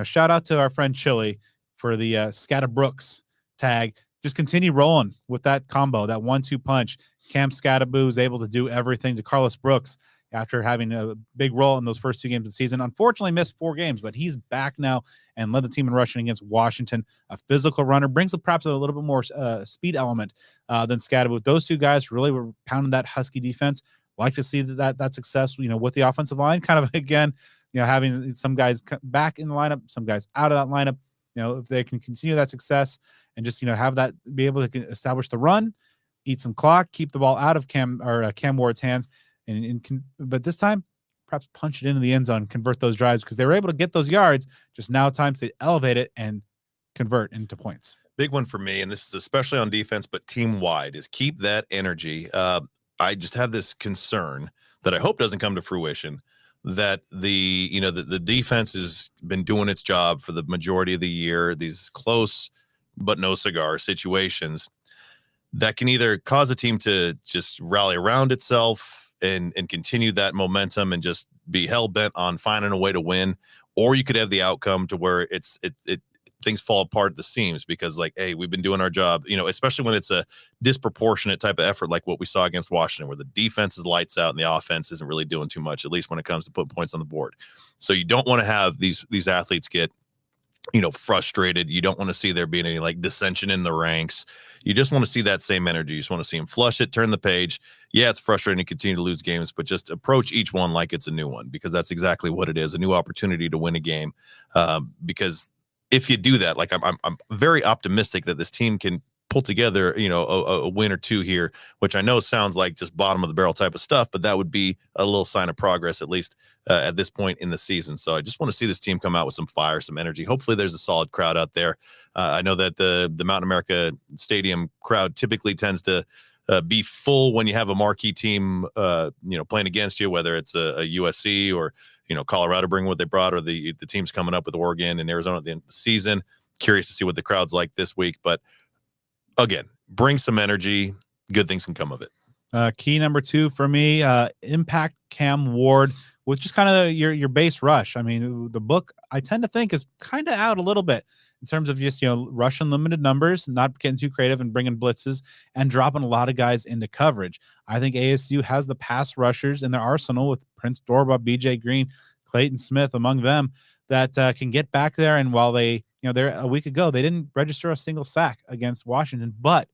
shout out to our friend Chili for the Scatta Brooks tag. Just continue rolling with that combo, that 1-2 punch. Cam Scattaboo is able to do everything to Carlos Brooks after having a big role in those first 2 games of the season. Unfortunately, missed 4 games, but he's back now and led the team in rushing against Washington. A physical runner, brings perhaps a little bit more speed element than Scattaboo. Those 2 guys really were pounding that Husky defense. Like to see that success, with the offensive line. Kind of again, having some guys back in the lineup, some guys out of that lineup. If they can continue that success and just, have that, be able to establish the run, eat some clock, keep the ball out of Cam Ward's hands, but this time, perhaps punch it into the end zone, convert those drives, because they were able to get those yards. Just now time to elevate it and convert into points. Big one for me, and this is especially on defense, but team-wide, is keep that energy. I just have this concern that I hope doesn't come to fruition, that the defense has been doing its job for the majority of the year, these close but no cigar situations that can either cause a team to just rally around itself and continue that momentum and just be hell-bent on finding a way to win, or you could have the outcome to where it things fall apart at the seams because, like, hey, we've been doing our job, especially when it's a disproportionate type of effort like what we saw against Washington, where the defense is lights out and the offense isn't really doing too much, at least when it comes to putting points on the board. So you don't want to have these athletes get frustrated. You don't want to see there being any like dissension in the ranks. You just want to see that same energy. You just want to see them flush it, turn the page. Yeah, it's frustrating to continue to lose games, but just approach each one like it's a new one, because that's exactly what it is, a new opportunity to win a game. Because if you do that, like I'm very optimistic that this team can pull together, a win or 2 here, which I know sounds like just bottom of the barrel type of stuff, but that would be a little sign of progress, at least at this point in the season. So I just want to see this team come out with some fire, some energy. Hopefully there's a solid crowd out there. I know that the Mountain America Stadium crowd typically tends to be full when you have a marquee team, playing against you, whether it's a USC or, Colorado bring what they brought, or the teams coming up with Oregon and Arizona at the end of the season. Curious to see what the crowd's like this week, but again, bring some energy. Good things can come of it. Key number 2 for me, impact Cam Ward with just kind of your base rush. I mean, the book I tend to think is kind of out a little bit in terms of just, rushing limited numbers, not getting too creative and bringing blitzes and dropping a lot of guys into coverage. I think ASU has the pass rushers in their arsenal with Prince Dorba, BJ Green, Clayton Smith among them that can get back there. And while they, they're a week ago, they didn't register a single sack against Washington, but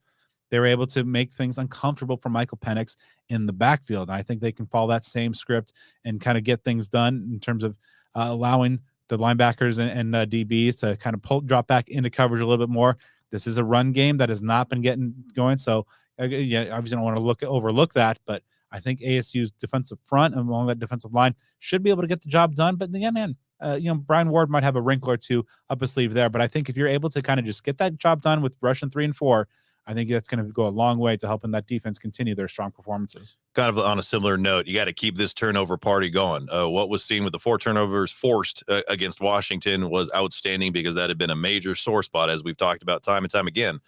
they were able to make things uncomfortable for Michael Penix in the backfield. And I think they can follow that same script and kind of get things done in terms of allowing the linebackers and DBs to kind of drop back into coverage a little bit more. This is a run game that has not been getting going. So, obviously don't want to overlook that, but I think ASU's defensive front and along that defensive line should be able to get the job done. But in the end, Brian Ward might have a wrinkle or 2 up his sleeve there. But I think if you're able to kind of just get that job done with rushing 3 and 4, I think that's going to go a long way to helping that defense continue their strong performances. Kind of on a similar note, you got to keep this turnover party going. What was seen with the 4 turnovers forced against Washington was outstanding, because that had been a major sore spot, as we've talked about time and time again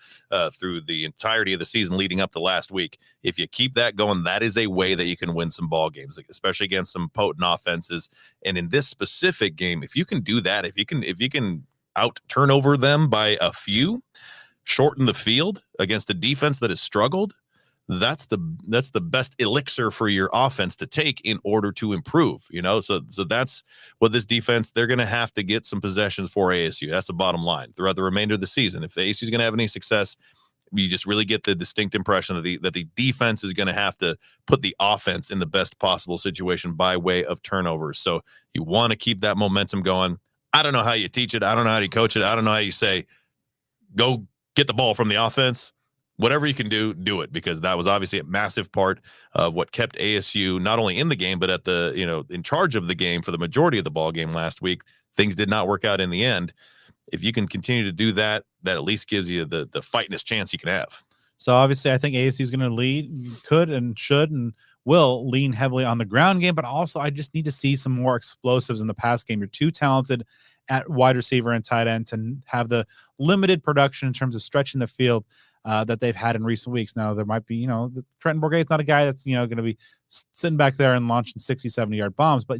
through the entirety of the season leading up to last week. If you keep that going, that is a way that you can win some ball games, especially against some potent offenses. And in this specific game, if you can do that, if you can out turnover them by a few, shorten the field against a defense that has struggled, that's the best elixir for your offense to take in order to improve, so that's what this defense, they're going to have to get some possessions for ASU. That's the bottom line throughout the remainder of the season. If ASU is going to have any success, you just really get the distinct impression that the defense is going to have to put the offense in the best possible situation by way of turnovers. So you want to keep that momentum going. I don't know how you teach it. I don't know how you coach it. I don't know how you say, go get the ball from the offense. Whatever you can do it, because that was obviously a massive part of what kept ASU not only in the game, but at the, in charge of the game for the majority of the ball game last week. Things did not work out in the end. If you can continue to do that, that at least gives you the fightingest chance you can have. So obviously I think ASU is going to could and should and will lean heavily on the ground game, but also I just need to see some more explosives in the pass game. You're too talented at wide receiver and tight end to have the limited production in terms of stretching the field that they've had in recent weeks. Now there might be, Trenton Bourguet is not a guy that's, going to be sitting back there and launching 60, 70-yard bombs, but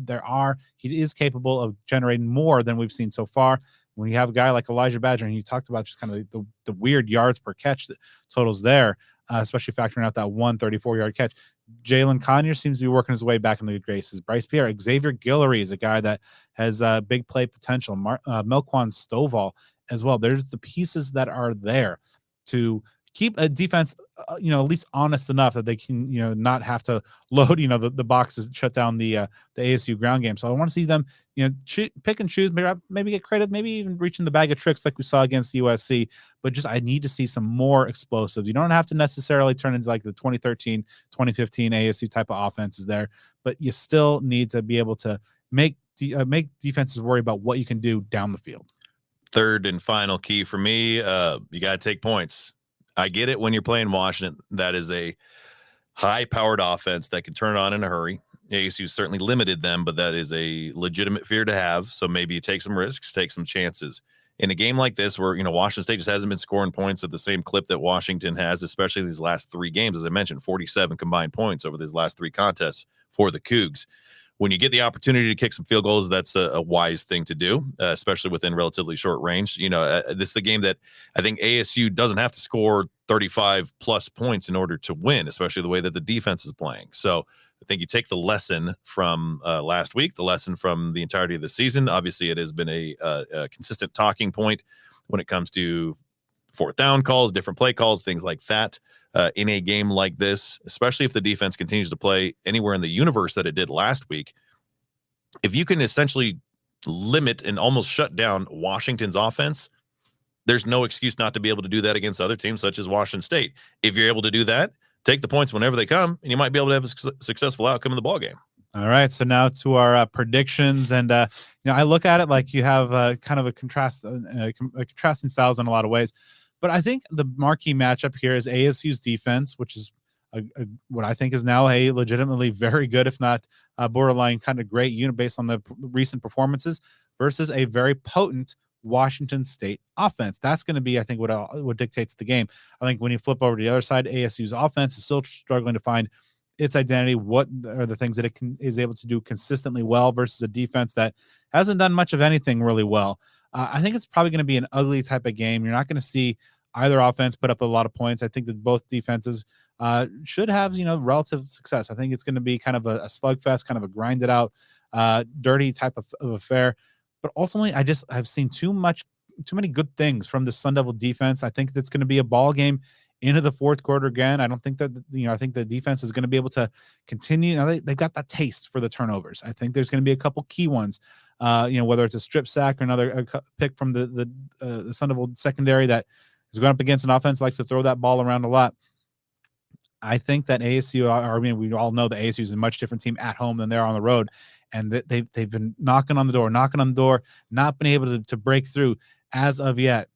he is capable of generating more than we've seen so far. When you have a guy like Elijah Badger, and you talked about just kind of the weird yards per catch that totals there, especially factoring out that 134-yard catch. Jalen Conyer seems to be working his way back in the good graces. Bryce Pierre, Xavier Guillory is a guy that has big play potential. Melquan Stovall as well. There's the pieces that are there to keep a defense, at least honest enough that they can, not have to load, the boxes, shut down the ASU ground game. So I want to see them, pick and choose, maybe get credit, maybe even reaching the bag of tricks like we saw against USC. But I need to see some more explosives. You don't have to necessarily turn into like the 2013, 2015 ASU type of offenses there, but you still need to be able to make defenses worry about what you can do down the field. Third and final key for me, you got to take points. I get it when you're playing Washington. That is a high-powered offense that can turn on in a hurry. ASU certainly limited them, but that is a legitimate fear to have. So maybe you take some risks, take some chances. In a game like this where, Washington State just hasn't been scoring points at the same clip that Washington has, especially these last 3 games. As I mentioned, 47 combined points over these last 3 contests for the Cougs. When you get the opportunity to kick some field goals, that's a wise thing to do, especially within relatively short range. This is a game that I think ASU doesn't have to score 35 plus points in order to win, especially the way that the defense is playing. So I think you take the lesson from last week, the lesson from the entirety of the season. Obviously, it has been a consistent talking point when it comes to 4th down calls, different play calls, things like that. In a game like this, especially if the defense continues to play anywhere in the universe that it did last week, if you can essentially limit and almost shut down Washington's offense, there's no excuse not to be able to do that against other teams such as Washington State. If you're able to do that, take the points whenever they come, and you might be able to have a successful outcome in the ballgame. All right, so now to our predictions, and I look at it like you have kind of a contrasting styles in a lot of ways. But I think the marquee matchup here is ASU's defense, which is what I think is now a legitimately very good, if not borderline kind of great unit based on the recent performances, versus a very potent Washington State offense. That's going to be, I think, what dictates the game. I think when you flip over to the other side, ASU's offense is still struggling to find its identity. What are the things that it is able to do consistently well versus a defense that hasn't done much of anything really well. I think it's probably going to be an ugly type of game. You're not going to see either offense put up a lot of points. I think that both defenses should have, relative success. I think it's going to be kind of a slugfest, kind of a grinded out, dirty type of affair. But ultimately, I've seen too many good things from the Sun Devil defense. I think it's going to be a ball game into the 4th quarter again. I don't think that, I think the defense is going to be able to continue. They've got that taste for the turnovers. I think there's going to be a couple key ones, whether it's a strip sack or another pick from the Sun Devil secondary that is going up against an offense that likes to throw that ball around a lot. I think that ASU, we all know that ASU is a much different team at home than they're on the road. And they've been knocking on the door, not been able to break through as of yet.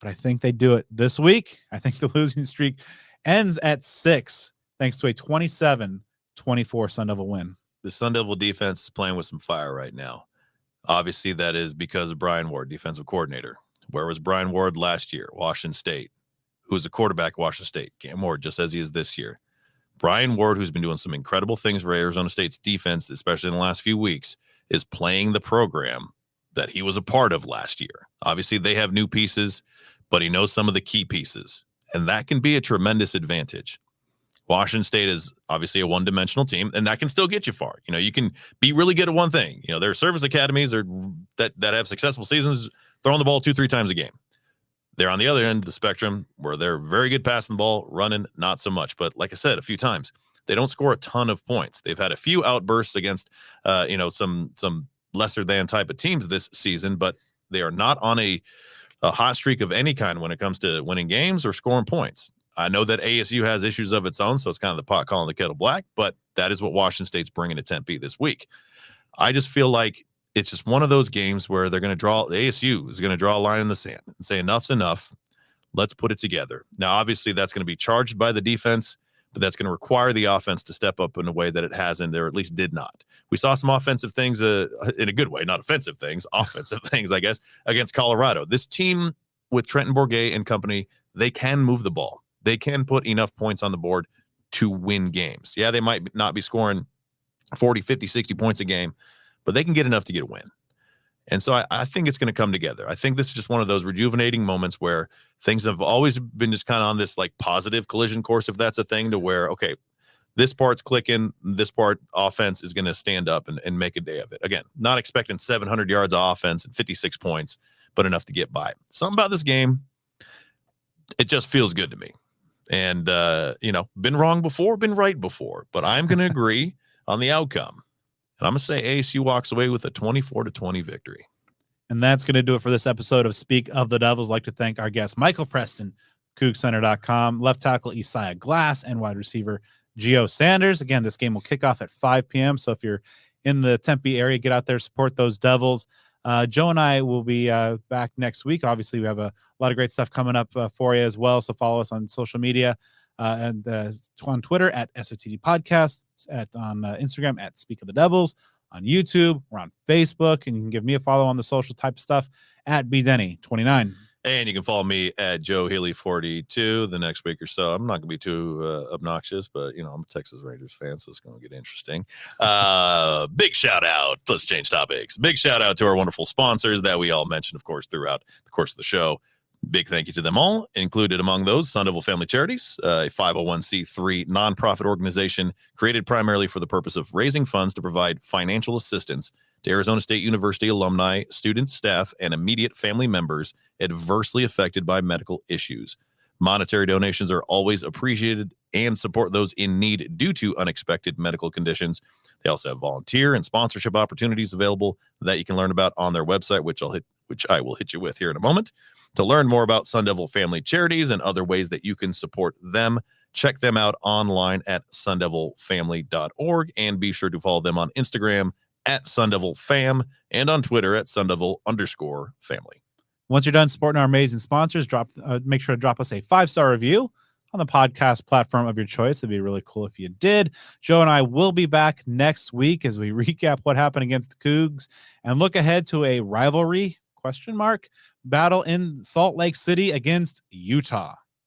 but I think they do it this week. I think the losing streak ends at 6, thanks to a 27-24 Sun Devil win. The Sun Devil defense is playing with some fire right now. Obviously, that is because of Brian Ward, defensive coordinator. Where was Brian Ward last year? Washington State. Who was the quarterback at Washington State? Cam Ward, just as he is this year. Brian Ward, who's been doing some incredible things for Arizona State's defense, especially in the last few weeks, is playing the program that he was a part of last year. Obviously, they have new pieces, but he knows some of the key pieces, and that can be a tremendous advantage. Washington State is obviously a one-dimensional team, and that can still get you far. You know, you can be really good at one thing. You know, there are service academies that have successful seasons throwing the ball 2-3 times a game. They're on the other end of the spectrum where they're very good passing the ball, running, not so much. But like I said a few times, they don't score a ton of points. They've had a few outbursts against, some lesser than type of teams this season, but they are not on a hot streak of any kind when it comes to winning games or scoring points. I know that ASU has issues of its own, so it's kind of the pot calling the kettle black, but that is what Washington State's bringing to Tempe this week. I just feel like it's just one of those games where they're going to ASU is going to draw a line in the sand and say, enough's enough. Let's put it together. Now, obviously, that's going to be charged by the defense, but that's going to require the offense to step up in a way that it hasn't, or at least did not. We saw some offensive things in a good way, not offensive things, offensive things, I guess, against Colorado. This team with Trenton Bourguet and company, they can move the ball. They can put enough points on the board to win games. Yeah, they might not be scoring 40, 50, 60 points a game, but they can get enough to get a win. And so I think it's going to come together. I think this is just one of those rejuvenating moments where things have always been just kind of on this like positive collision course, if that's a thing, to where, okay, this part's clicking, this part offense is going to stand up and make a day of it. Again, not expecting 700 yards of offense and 56 points, but enough to get by. Something about this game, it just feels good to me. And, been wrong before, been right before, but I'm going to agree on the outcome. And I'm going to say ASU walks away with a 24-20 victory. And that's going to do it for this episode of Speak of the Devils. I'd like to thank our guest, Michael Preston, CougCenter.com, left tackle Isaia Glass, and wide receiver Gio Sanders. Again, this game will kick off at 5 p.m. So if you're in the Tempe area, get out there, support those Devils. Joe and I will be back next week. Obviously, we have a lot of great stuff coming up for you as well. So follow us on social media and on Twitter at SOTD Podcast, on Instagram at Speak of the Devils, on YouTube. We're on Facebook, and you can give me a follow on the social type of stuff at BDenny29. And you can follow me at Joe Healy 42 the next week or so. I'm not going to be too obnoxious, but, I'm a Texas Rangers fan, so it's going to get interesting. Big shout out. Let's change topics. Big shout out to our wonderful sponsors that we all mentioned, of course, throughout the course of the show. Big thank you to them all. Included among those, Sun Devil Family Charities, a 501c3 nonprofit organization created primarily for the purpose of raising funds to provide financial assistance to Arizona State University alumni, students, staff, and immediate family members adversely affected by medical issues. Monetary donations are always appreciated and support those in need due to unexpected medical conditions. They also have volunteer and sponsorship opportunities available that you can learn about on their website, which I will hit you with here in a moment. To learn more about Sun Devil Family Charities and other ways that you can support them, check them out online at sundevilfamily.org, and be sure to follow them on Instagram at sundevilfam and on Twitter at sundevil_family. Once you're done supporting our amazing sponsors, make sure to drop us a 5-star review on the podcast platform of your choice. It'd be really cool if you did. Joe and I will be back next week as we recap what happened against the Cougs and look ahead to a rivalry ? Battle in Salt Lake City against Utah.